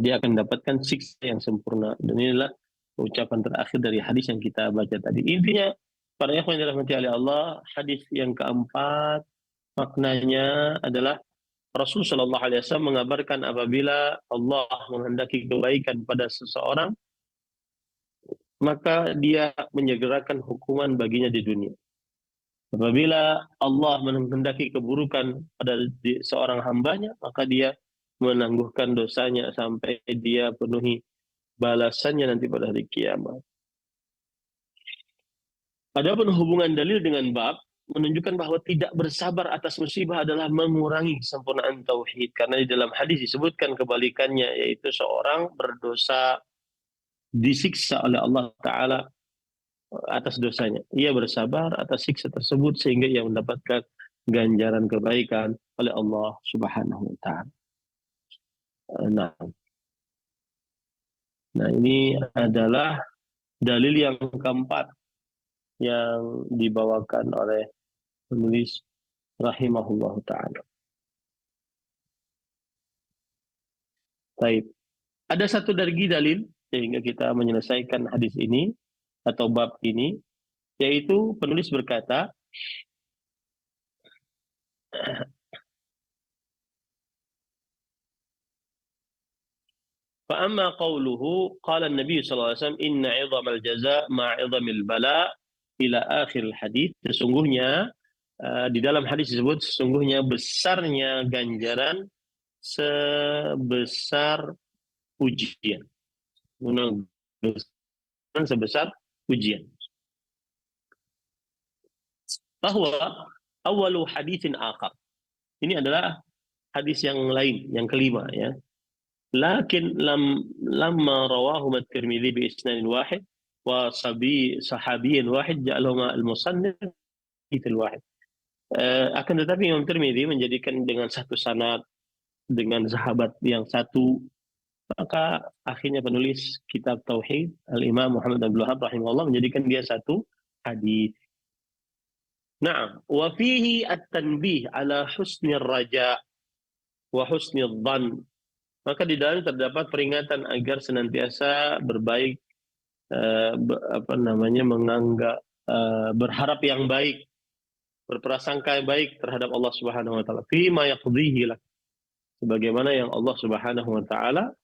Dia akan mendapatkan siksa yang sempurna, dan inilah ucapan terakhir dari hadis yang kita baca tadi. Intinya, para ikhwan yang dirahmati oleh Allah, hadis yang keempat maknanya adalah Rasul Shallallahu Alaihi Wasallam mengabarkan apabila Allah menghendaki kebaikan pada seseorang, maka dia menyegerakan hukuman baginya di dunia. Apabila Allah menghendaki keburukan pada seorang hambanya, maka dia menangguhkan dosanya sampai dia penuhi balasannya nanti pada hari kiamat. Adapun hubungan dalil dengan bab menunjukkan bahwa tidak bersabar atas musibah adalah mengurangi kesempurnaan tauhid, karena di dalam hadis disebutkan kebalikannya, yaitu seorang berdosa disiksa oleh Allah Ta'ala atas dosanya. Ia bersabar atas siksa tersebut sehingga ia mendapatkan ganjaran kebaikan oleh Allah Subhanahu wa Ta'ala. Nah, ini adalah dalil yang keempat yang dibawakan oleh penulis rahimahullah ta'ala. Baik. Ada satu lagi dalil sehingga kita menyelesaikan hadis ini atau bab ini, yaitu penulis berkata, فأما قوله قال النبي صلى الله عليه وسلم إن عظم الجزاء مع عظم البلاء إلى آخر الحديث. Sesungguhnya di dalam hadis disebut sesungguhnya besarnya ganjaran sebesar ujian. Sebesar ujian. Bahwa awalu haditsin akhar. Ini adalah hadis yang lain, yang kelima ya. Lakin lamma rawahu at-Tirmidzi bi isnadin wahid wa sahabiyyin wahid ja'alahuma al-musannif itu wahid. Akan tetapi Imam Tirmidzi menjadikan dengan satu sanad dengan sahabat yang satu, maka akhirnya penulis kitab tauhid Al-Imam Muhammad bin Abdul Wahhab rahimahullah menjadikan dia satu hadis. Na'am, wa fihi at-tanbih ala husnir raja wa husnidh dhann. Maka di dalam terdapat peringatan agar senantiasa berbaik, menganggap, berharap yang baik, berprasangka yang baik terhadap Allah Subhanahu wa taala. Fi ma yaqdihi lak. Sebagaimana yang Allah Subhanahu wa taala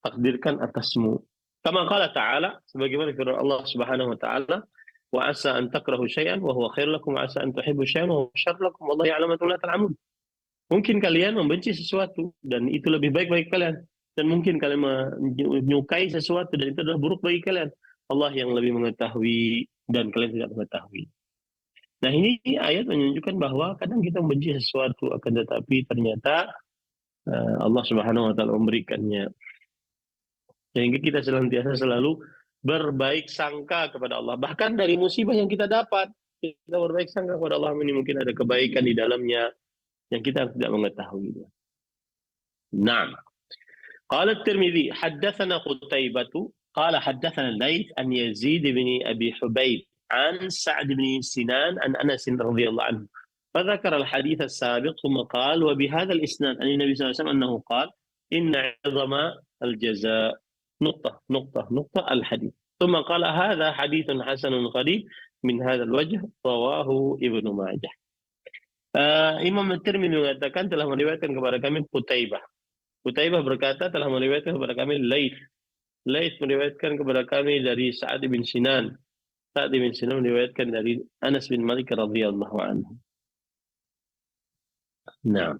takdirkan atasmu. Kama qala ta'ala, sebagaimana firman Allah Subhanahu wa taala, wa asa an takrahu syai'an wa huwa khairul lakum wa asa an tuhibbu syai'an wa huwa syarrul lakum wallahu ya'lamu ma la ta'lamun. Mungkin kalian membenci sesuatu dan itu lebih baik bagi kalian, dan mungkin kalian menyukai sesuatu dan itu adalah buruk bagi kalian. Allah yang lebih mengetahui dan kalian tidak mengetahui. Nah, ini ayat menunjukkan bahwa kadang kita membenci sesuatu, akan tetapi ternyata Allah Subhanahu wa taala memberikannya Sehingga kita senantiasa selalu berbaik sangka kepada Allah. Bahkan dari musibah yang kita dapat, kita berbaik sangka kepada Allah, ini mungkin ada kebaikan di dalamnya yang kita tidak mengetahui. Nah, قال الترمذي حدثنا قتيبة قال حدثنا الليث عن يزيد بن أبي حبيب عن سعد بن سنان عن أنس رضي الله عنه فذكر الحديث السابق ثم قال وبهذا الإسناد عن النبي صلى الله عليه وسلم أنه قال إن عظم الجزاء نقطة الحديث ثم قال هذا حديث حسن غريب من هذا الوجه رواه ابن ماجه. Imam At-Tirmidzi mengatakan telah meriwayatkan kepada kami Qutaibah berkata telah meriwayatkan kepada kami Laits meriwayatkan kepada kami dari Sa'ad bin Sinan. Sa'ad bin Sinan meriwayatkan dari Anas bin Malik radhiyallahu anhu. Nah.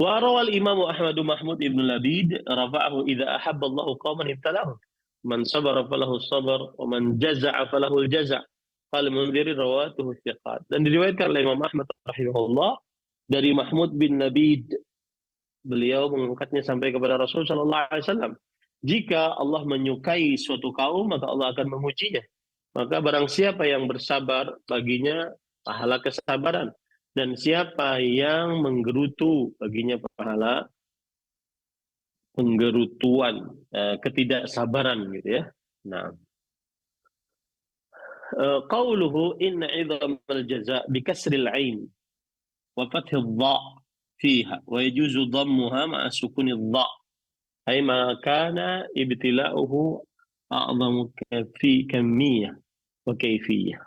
Wa rawal Imam Ahmad Mahmud ibn Labid rafa'ahu idza ahabba Allah qauman ibtalahum. Man sabara falahu sabar wa man jaza'a falahu al-jaza'. Qala Mundhiri rawatuhu thiqat. Dan diriwayatkan oleh Imam Ahmad rahimahullah dari Mahmud bin Labid. Beliau mengangkatnya sampai kepada Rasul sallallahu alaihi wasallam. Jika Allah menyukai suatu kaum, maka Allah akan mengujinya. Maka barang siapa yang bersabar, baginya pahala kesabaran. Dan siapa yang menggerutu, baginya pahala penggerutuan, ketidaksabaran gitu ya. Nah, qauluhu inna idhamal jaza' bi kasril 'ain wa fathil dha' fiha wa yajuzu dhammuha ma'a sukunid dha' ay ma kana ibtila'uhu a'zamu fi kamiyah wa kaifiyah.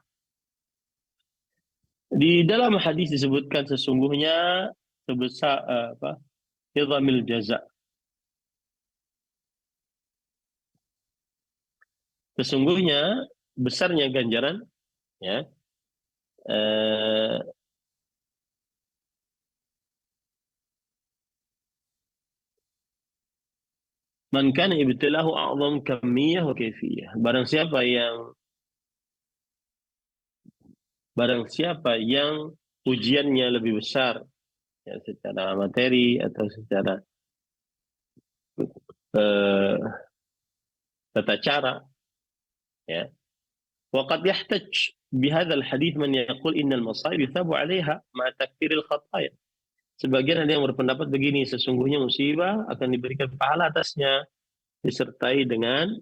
Di dalam hadis disebutkan sesungguhnya sebesar idhamil jaza'. Sesungguhnya besarnya ganjaran ya. Man kana ibtilahu a'zam kamiyah wa kaifiyah. Barang siapa yang ujiannya lebih besar ya, secara materi atau secara tata cara ya. Waqad yahtaj bihadzal hadits man yaqul innal masaib yuthabu 'alaiha ma'a takfiril khataaya. Sebagian ada yang berpendapat begini, sesungguhnya musibah akan diberikan pahala atasnya disertai dengan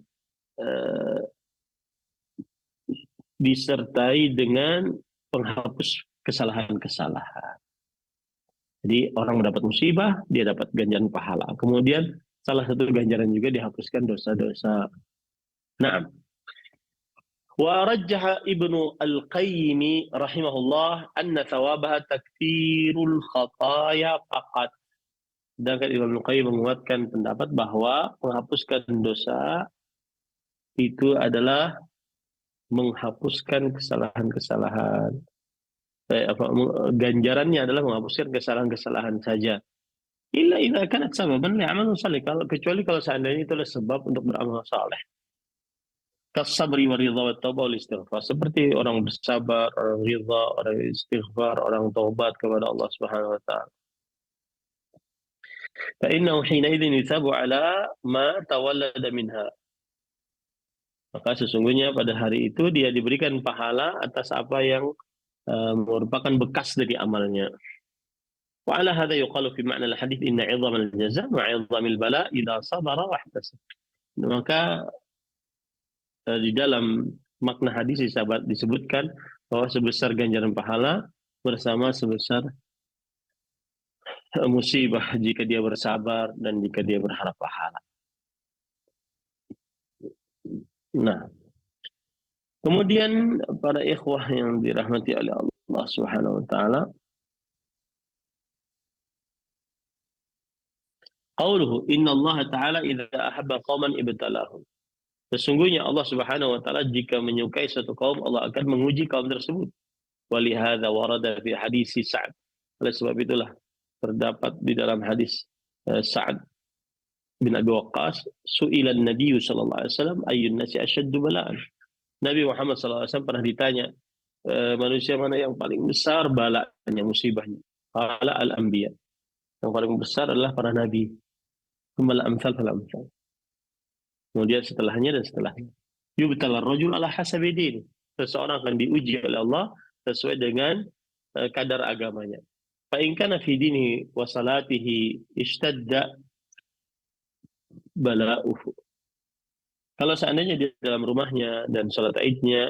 penghapus kesalahan-kesalahan. Jadi orang mendapat musibah, dia dapat ganjaran pahala. Kemudian salah satu ganjaran juga dihapuskan dosa-dosa. Nah, wa rajjaha Ibnu Al-Qayyim rahimahullah anna thawabaha takfirul khataya faqat. Sedangkan Ibnu Al-Qayyim menguatkan pendapat bahwa menghapuskan dosa itu adalah menghapuskan kesalahan-kesalahan. Ganjarannya adalah menghapuskan kesalahan-kesalahan saja. Illa idza kanat sababan li'amal salih, kecuali kalau seandainya itu adalah sebab untuk beramal saleh. Kasabri wa ridha wa taubat wal istighfar. Seperti orang bersabar, orang ridha, orang istighfar, orang taubat kepada Allah Subhanahu wa taala. Fa innahu hina idzin yuthabu ala ma tawallada minha. Maka sesungguhnya pada hari itu dia diberikan pahala atas apa yang merupakan bekas dari amalnya. Wa ala hadza yuqalu fi ma'na al-hadits inna 'idhama al-jazaa' wa 'idhama al-bala' idza sabara wa ihtasab. Maka di dalam makna hadis disebutkan bahwa sebesar ganjaran pahala bersama sebesar musibah jika dia bersabar dan jika dia berharap pahala. Nah, kemudian para ikhwah yang dirahmati oleh Allah Subhanahu wa taala, qauluhu inna Allah taala idza ahabba qauman ibtalahum. Sesungguhnya Allah Subhanahu wa taala jika menyukai suatu kaum, Allah akan menguji kaum tersebut. Walihadza warada fi hadis Sa'ad. Oleh sebab itulah terdapat di dalam hadis Sa'ad bin Abi Waqqas, su'ila an-nabiy sallallahu alaihi wasallam ayyun nasi ashaddu bala'an. Nabi Muhammad sallallahu alaihi wasallam pernah ditanya, manusia mana yang paling besar balanya, musibahnya? Qala al-anbiya. Yang paling besar adalah para nabi. Tsumma al-amsal fal-amsal. kemudian setelahnya dan setelahnya. Yubtal ar-rajul ala hasabi din. Seseorang akan diuji oleh Allah sesuai dengan kadar agamanya. Fa in kana fi dinihi wa salatihi ishtadda bala'uhu. Kalau seandainya di dalam rumahnya dan salat Idnya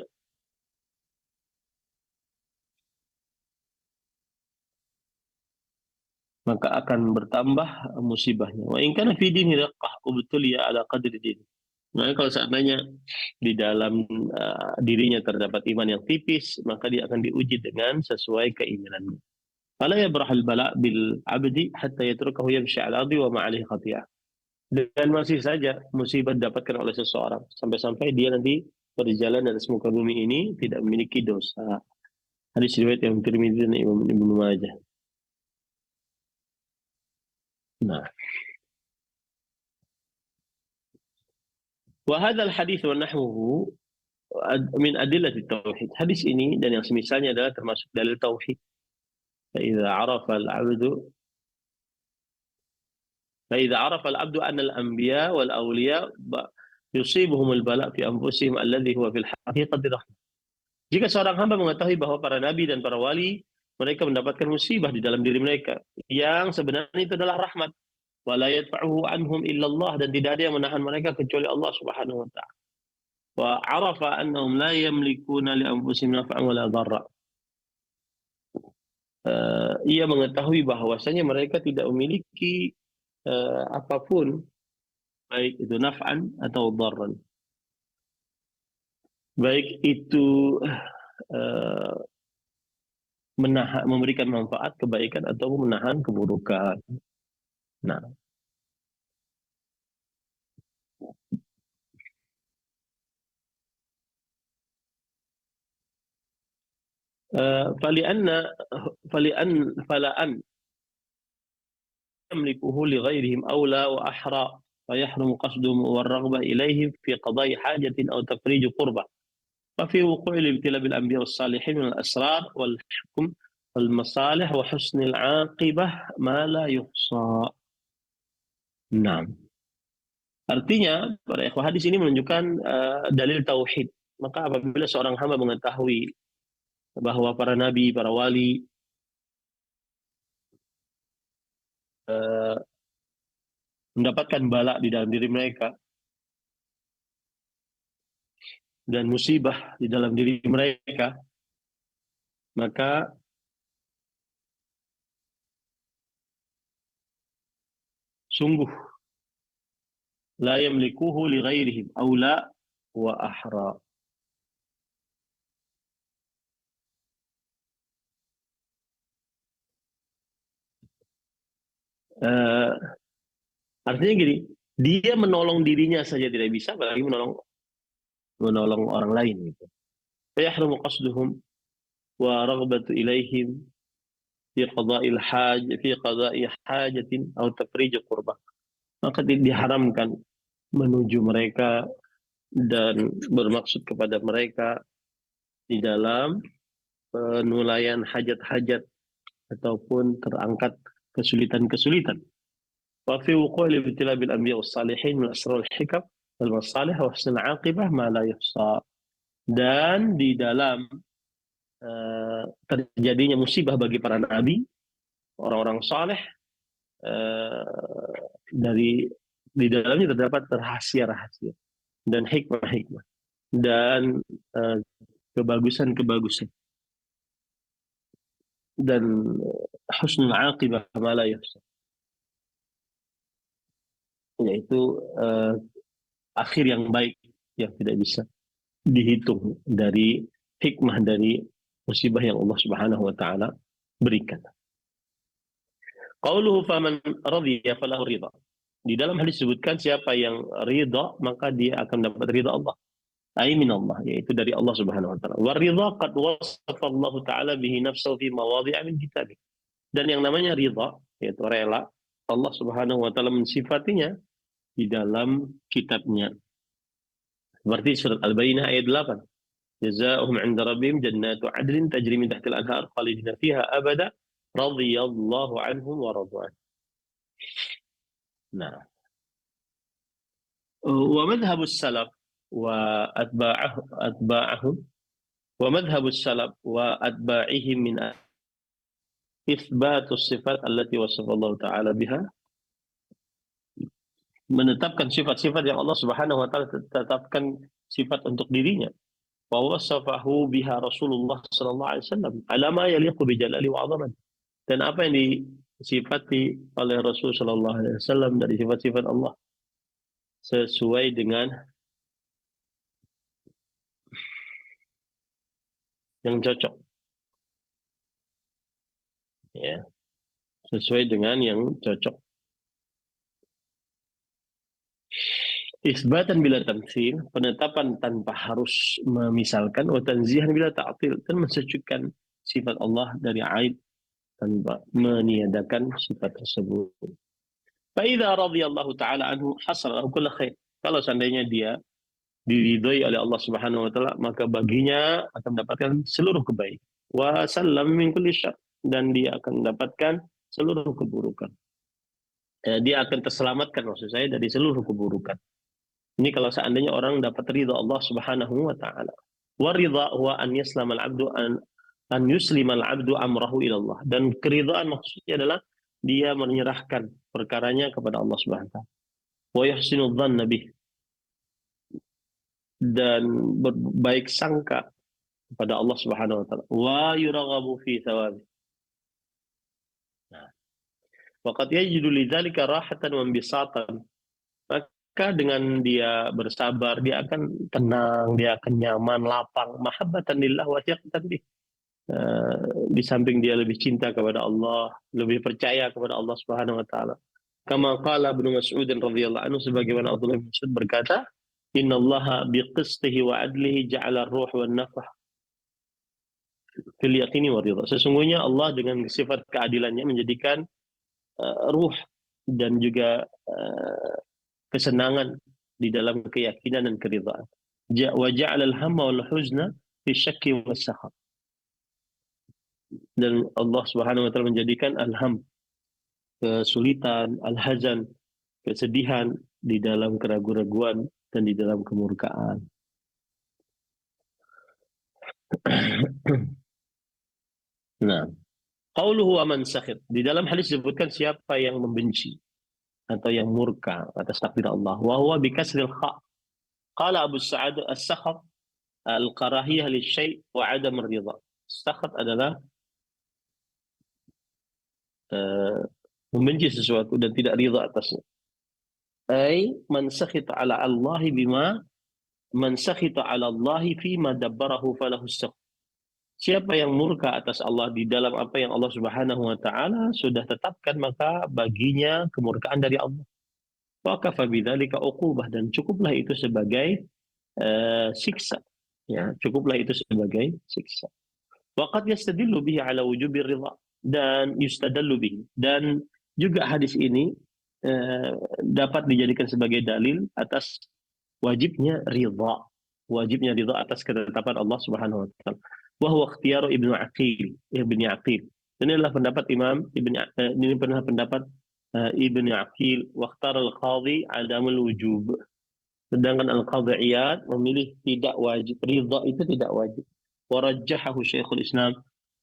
maka akan bertambah musibahnya. Wa in kana fi dini raqqah ubtuliya ala qadri din. Nah, kalau seandainya di dalam dirinya terdapat iman yang tipis, maka dia akan diuji dengan sesuai keinginannya. Fala yabrahul bala bil abdi hatta yatrukahu yamshi al ardi wa ma alaihi khati'ah. Dan masih saja musibah didapatkan oleh seseorang sampai-sampai dia nanti berjalan dari muka bumi ini tidak memiliki dosa. Hadis riwayat yang Tirmidzi dan Imam Ibnu Majah. Nah, wa hadzal hadits wa nahwuhu min adillati tauhid. Hadis ini dan yang semisalnya adalah termasuk dalil tauhid. فإذا عرف العبد فإذا عرف العبد أن الأنبياء والأولياء يصيبهم البلاء في أنفسهم الذي هو في الحقيقة رحمة. Jika seorang hamba mengetahui bahwa para nabi dan para wali mereka mendapatkan musibah di dalam diri mereka yang sebenarnya itu adalah rahmat. Wala yadfa'uhu anhum illallah, dan tidak ada yang menahan mereka kecuali Allah Subhanahu wa taala. Wa arafa annahum la yamlikuna li anfusihim naf'an wala dharra. Ia mengetahui bahwasanya mereka tidak memiliki apapun, baik itu naf'an atau dharran. Baik itu memberikan manfaat, kebaikan, atau menahan keburukan. Nah, فلأن يملكه لغيرهم أولى وأحرى فيحرم قصدهم والرغبة إليهم في قضاء حاجة أو تفريج قربة. ففي وقوع الابتلاء بالأنبياء والصالحين من الأسرار والحكم والمصالح وحسن العاقبة ما لا يحصى. Nah, artinya para ikhwah, hadis ini menunjukkan dalil tauhid. Maka apabila seorang hamba mengetahui bahwa para nabi, para wali mendapatkan bala di dalam diri mereka dan musibah di dalam diri mereka, maka sungguh la yamlikuhu li ghairihim aula wa ahra. Artinya gini, dia menolong dirinya saja tidak bisa, apalagi menolong orang lain gitu. Fayahrumu qasduhum wa raghbatu ilaihim fi qada'i hajatin atau tafrij qurbah. Maka diharamkan menuju mereka dan bermaksud kepada mereka di dalam penulaian hajat-hajat ataupun terangkat kesulitan-kesulitan. Wa fi wuqu'il ibtila bil anbiya was salihin min asrar al hikam wal masalih wa husn al aqibah ma la yuhsa. Dan di dalam terjadinya musibah bagi para nabi, orang-orang saleh, di dalamnya terdapat rahasia-rahasia dan hikmah-hikmah dan kebagusan-kebagusan dan husnul aqibah ma la yuhsa, yaitu akhir yang baik yang tidak bisa dihitung dari hikmah dari musibah yang Allah Subhanahu wa taala berikan. Qauluhu faman radiya falahu ridha. Di dalam hadis disebutkan siapa yang ridha maka dia akan dapat ridha Allah. Ai min Allah, yaitu dari Allah Subhanahu wa taala. Wa ridha qad wasafa Allah taala bihi nafsuhu fi mawadhi'a min kitabih. Dan yang namanya ridha yaitu rela, Allah Subhanahu wa taala mensifatinya di dalam kitabnya. Seperti surat Al-Baqarah ayat 8. Jazaohum 'inda rabbihim jannatu 'adlin tajri min tahtiha al-anhar khalidina fiha abada radhiyallahu 'anhum wa radu 'an. Nah, Wa madhhabus salaf wa atba'ahum wa madhhabus salaf wa atba'ihim min itsbatus sifat allati wasafallahu ta'ala biha, menetapkan sifat-sifat yang Allah Subhanahu wa taala tetapkan sifat untuk dirinya. Wa wasafahu biha Rasulullah sallallahu alaihi wasallam ala ma yaliqu bi jalali wa 'azamati. Dan apa yang disifati oleh Rasul sallallahu alaihi wasallam dari sifat-sifat Allah sesuai dengan yang cocok, ya, sesuai dengan yang cocok. Isbatan bila tamtsil, penetapan tanpa harus memisalkan, wa tanzihan bila ta'til, dan mensucikan sifat Allah dari aib tanpa meniadakan sifat tersebut. Fa idza radhiyallahu taala anhu hasala lahu kullu khair. Kalau seandainya dia diridhai oleh Allah Subhanahu wa taala, maka baginya akan mendapatkan seluruh kebaikan. Wa sallam min kulli syarr, dan dia akan mendapatkan seluruh keburukan. Dia akan terselamatkan, maksud saya, dari seluruh keburukan. Ini kalau seandainya orang dapat ridha Allah Subhanahu wa taala. Wa ridha huwa an yaslama al-'abdu an yuslima al-'abdu amrahu ila Allah. Dan keridhaan maksudnya adalah dia menyerahkan perkaranya kepada Allah Subhanahu wa taala. Wa yuhsinu dhanna bih, dan berbaik sangka kepada Allah Subhanahu wa taala. Wa yuraghabu fi thawabi. Nah, waqad yajidu lidzalika rahatan wa inbisatan. Maka dengan dia bersabar, dia akan tenang, dia akan nyaman, lapang, mahabbatan lillah wa thiqatan bih. Di samping dia lebih cinta kepada Allah, lebih percaya kepada Allah Subhanahu wa taala. Kama qala Ibnu Mas'ud radhiyallahu anhu, sebagaimana Abdullah bin Mas'ud berkata, "Innallaha biqistihi wa adlihi ja'ala ar-ruh wan nafah fil yaqini wa ridha." Sesungguhnya Allah dengan sifat keadilannya menjadikan ruh dan juga kesenangan di dalam keyakinan dan keridhaan. Wa ja'ala al-hamma wal huzna fi syakki was sakhab. Dan Allah Subhanahu wa taala menjadikan al-ham, kesulitan, al-hazan, kesedihan, di dalam keraguan-raguan dan di dalam kemurkaan. Nah, qauluhu wa man sakhit, di dalam hadis disebutkan siapa yang membenci atau yang murka atas takdir Allah. Wa huwa bi kasril kha. Qala Abu Sa'ad as-sakhat al-karahiyah lisyai' wa 'adam ar-ridha. Sakhat adalah membenci sesuatu dan tidak ridha atasnya. Ai man sakhita ala Allah bima man sakhita ala Allah fi ma dabbarahu falahu as-sakht. Siapa yang murka atas Allah di dalam apa yang Allah Subhanahu wa taala sudah tetapkan, maka baginya kemurkaan dari Allah. Wa kafa bidzalika uqubah, dan cukuplah itu sebagai siksa. Ya, cukuplah itu sebagai siksa. Wa qad yastadillu bihi ala wujubir ridha, dan yustadallu bihi, dan juga hadis ini dapat dijadikan sebagai dalil atas wajibnya ridha atas ketetapan Allah Subhanahu wa taala. Wa huwa ikhtiyaru Ibnu Aqil. Ini adalah pendapat Imam ini pernah pendapat Ibnu Aqil. Wa ikhtara al-qadhi adamul wujub. Sedangkan al-qadhi Iyad memilih tidak wajib. Ridha itu tidak wajib. Wa rajjahahu Syekhul Islam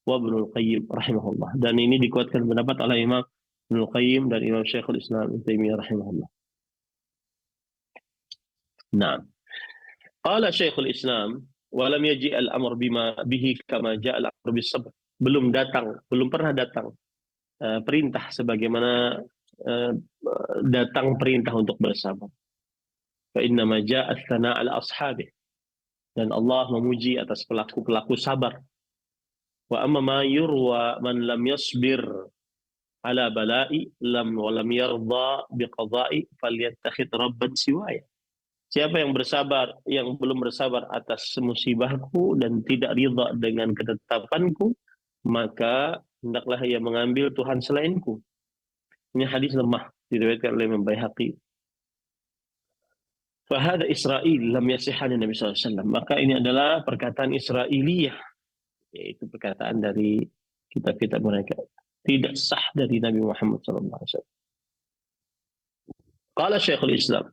wa Ibnu Qayyim rahimahullah. Dan ini dikuatkan pendapat oleh Imam Ibnu Qayyim dan Imam Syekhul Islam Ibnu Taimiyah rahimahullah. Nah, qala Syekhul Islam walam yaji al-amr bima bihi kama ja'a al-amr bis-sabr. Belum pernah datang perintah sebagaimana datang perintah untuk bersabar. Fa inna ma ja'a ats-tsana' ala ashabi. Dan Allah memuji atas pelaku-pelaku sabar. Wa amma ma yurwa man lam yasbir ala bala'i lam wa lam yarda biqada'i falyattakhid rabban siwaya. Siapa yang bersabar, yang belum bersabar atas musibahku dan tidak ridha dengan ketetapanku, maka hendaklah ia mengambil Tuhan selainku. Ini hadis lemah, diriwayatkan oleh Imam Baihaqi. Fahada Israil lam yasihani Nabi SAW. Maka ini adalah perkataan Israiliyah, yaitu perkataan dari kitab-kitab mereka. Tidak sah dari Nabi Muhammad SAW. Qala Syekhul Islam.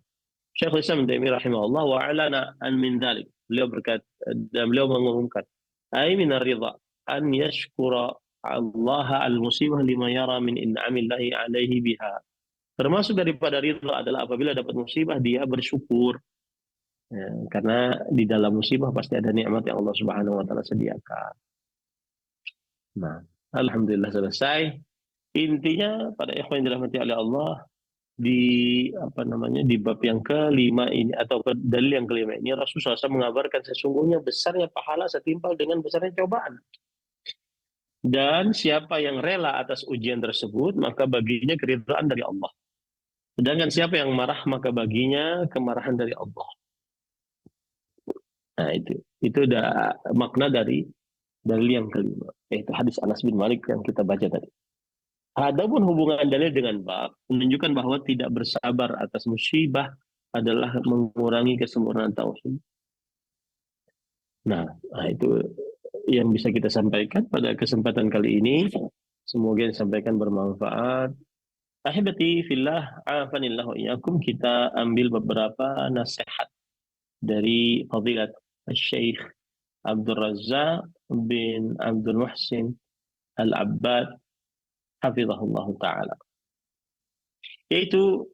Syekhul Islam Ibnu Taimiyah rahimahullah wa alana an min dzalik. Beliau berkata dan beliau mengumumkan, ai min ar-ridha an yashkura Allah al-musibah lima yara min in'amillahi alaihi biha. Termasuk daripada ridha adalah apabila dapat musibah dia bersyukur. Ya, karena di dalam musibah pasti ada nikmat yang Allah Subhanahu wa taala sediakan. Nah, alhamdulillah selesai. Intinya pada ikhwan yang dirahmati oleh Allah, di di bab yang kelima ini atau dalil yang kelima ini Rasulullah SAW mengabarkan sesungguhnya besarnya pahala setimpal dengan besarnya cobaan. Dan siapa yang rela atas ujian tersebut maka baginya keridhaan dari Allah. Sedangkan siapa yang marah maka baginya kemarahan dari Allah. Nah itu udah makna dari dalil yang kelima, yaitu hadis Anas bin Malik yang kita baca tadi. Adapun hubungan dalil dengan bab menunjukkan bahwa tidak bersabar atas musibah adalah mengurangi kesempurnaan tauhid. Nah, itu yang bisa kita sampaikan pada kesempatan kali ini. Semoga yang disampaikan bermanfaat. Ahibati fillah, afanillahu iyyakum, kita ambil beberapa nasihat dari Fadilat Syekh Abdul Razzaq bin Abdul Muhsin Al-Abbad hafizahullah ta'ala, yaitu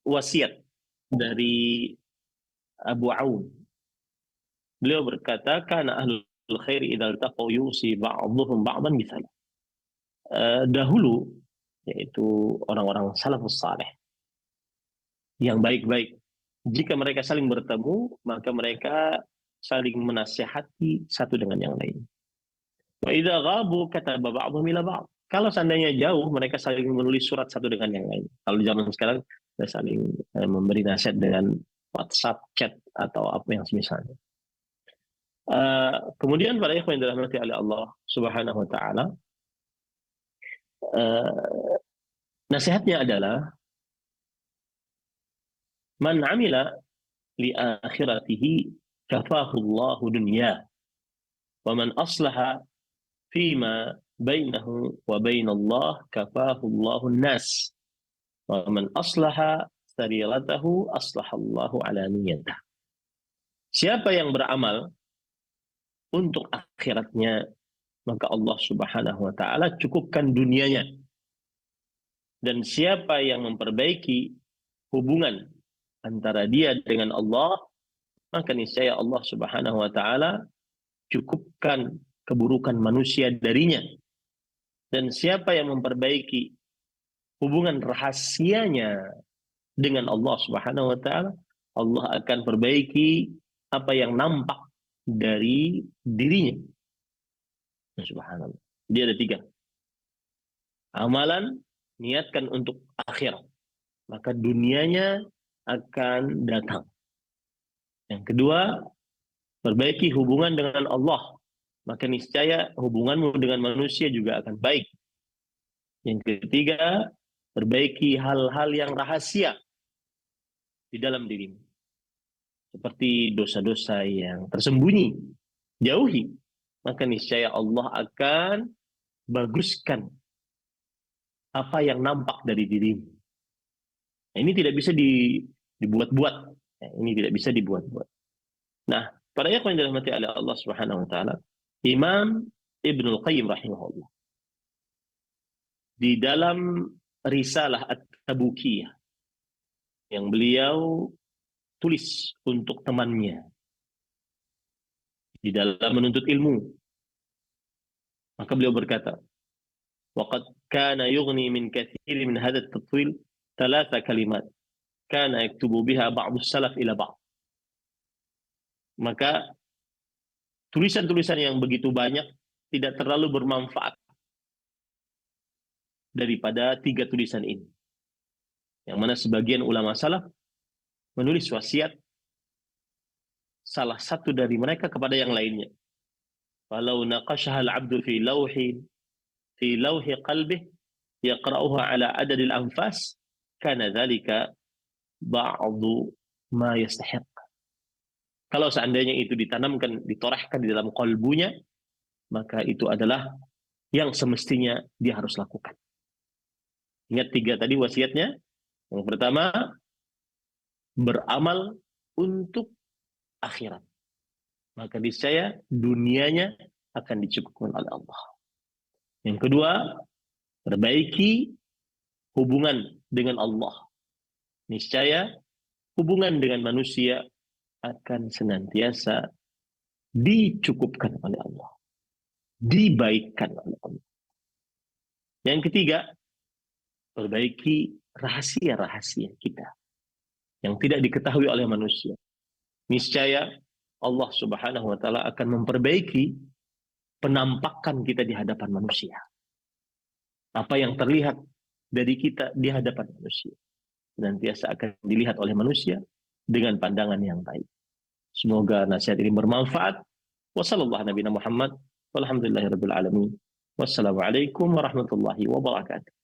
wasiat dari Abu Aun. Beliau berkata, kana ahlul khair idza iltaqaw yusi ba'dhuhum ba'dan misal. Dahulu, yaitu orang-orang salafus saleh yang baik-baik, jika mereka saling bertemu maka mereka saling menasihati satu dengan yang lain. Wa idza ghabu kataba ba'dhum ila ba'd. Kalau seandainya jauh, mereka saling menulis surat satu dengan yang lain. Kalau di zaman sekarang, kita saling memberi nasihat dengan WhatsApp, chat, atau apa yang semisalnya. Kemudian para ikhwan yang dirahmati oleh Allah Subhanahu wa Ta'ala, nasihatnya adalah, man amila li akhiratihi kafahu Allahu dunya, wa man aslaha fima bainahu wa bainallah kafahu Allahu nas, wa man aslaha sariratahu aslahallahu alaniyatah. Siapa yang beramal untuk akhiratnya maka Allah Subhanahu wa taala cukupkan dunianya. Dan siapa yang memperbaiki hubungan antara dia dengan Allah maka niscaya Allah Subhanahu wa taala cukupkan keburukan manusia darinya. Dan siapa yang memperbaiki hubungan rahasianya dengan Allah Subhanahu wa taala, Allah akan perbaiki apa yang nampak dari dirinya. Subhanallah. Dia ada 3. Amalan niatkan untuk akhirat, maka dunianya akan datang. Yang kedua, perbaiki hubungan dengan Allah, maka niscaya hubunganmu dengan manusia juga akan baik. Yang ketiga, perbaiki hal-hal yang rahasia di dalam dirimu, seperti dosa-dosa yang tersembunyi, jauhi, maka niscaya Allah akan baguskan apa yang nampak dari dirimu. Nah, ini tidak bisa dibuat-buat. Ini tidak bisa dibuat-buat. Nah, para ikhwan yang dirahmati oleh Allah Subhanahu wa taala, Imam Ibnul Qayyim rahimahullah di dalam Risalah At-Tabukiyah yang beliau tulis untuk temannya di dalam menuntut ilmu, maka beliau berkata, waqad kana yughni min katsir min hadha at-tatwil 3 kalimat kana yaktubu biha ba'd as-salaf ila ba'd. Maka tulisan-tulisan yang begitu banyak tidak terlalu bermanfaat daripada 3 tulisan ini, yang mana sebagian ulama salaf menulis wasiat salah satu dari mereka kepada yang lainnya. Walau naqashaha al-'abdu fi lawhi qalbih yaqra'uha ala adadil anfas kana dzalika ba'du ma yastahiq. Kalau seandainya itu ditanamkan, ditorahkan di dalam kalbunya, maka itu adalah yang semestinya dia harus lakukan. Ingat 3 tadi wasiatnya. Yang pertama, beramal untuk akhirat. Maka niscaya dunianya akan dicukupkan oleh Allah. Yang kedua, perbaiki hubungan dengan Allah. Niscaya hubungan dengan manusia akan senantiasa dicukupkan oleh Allah, dibaikkan oleh Allah. Yang ketiga, perbaiki rahasia-rahasia kita yang tidak diketahui oleh manusia. Niscaya Allah Subhanahu wa taala akan memperbaiki penampakan kita di hadapan manusia. Apa yang terlihat dari kita di hadapan manusia senantiasa akan dilihat oleh manusia dengan pandangan yang baik. Semoga nasihat ini bermanfaat. Wassallallahu nabiyana Muhammad walhamdulillahirabbil alamin. Wassalamualaikum warahmatullahi wabarakatuh.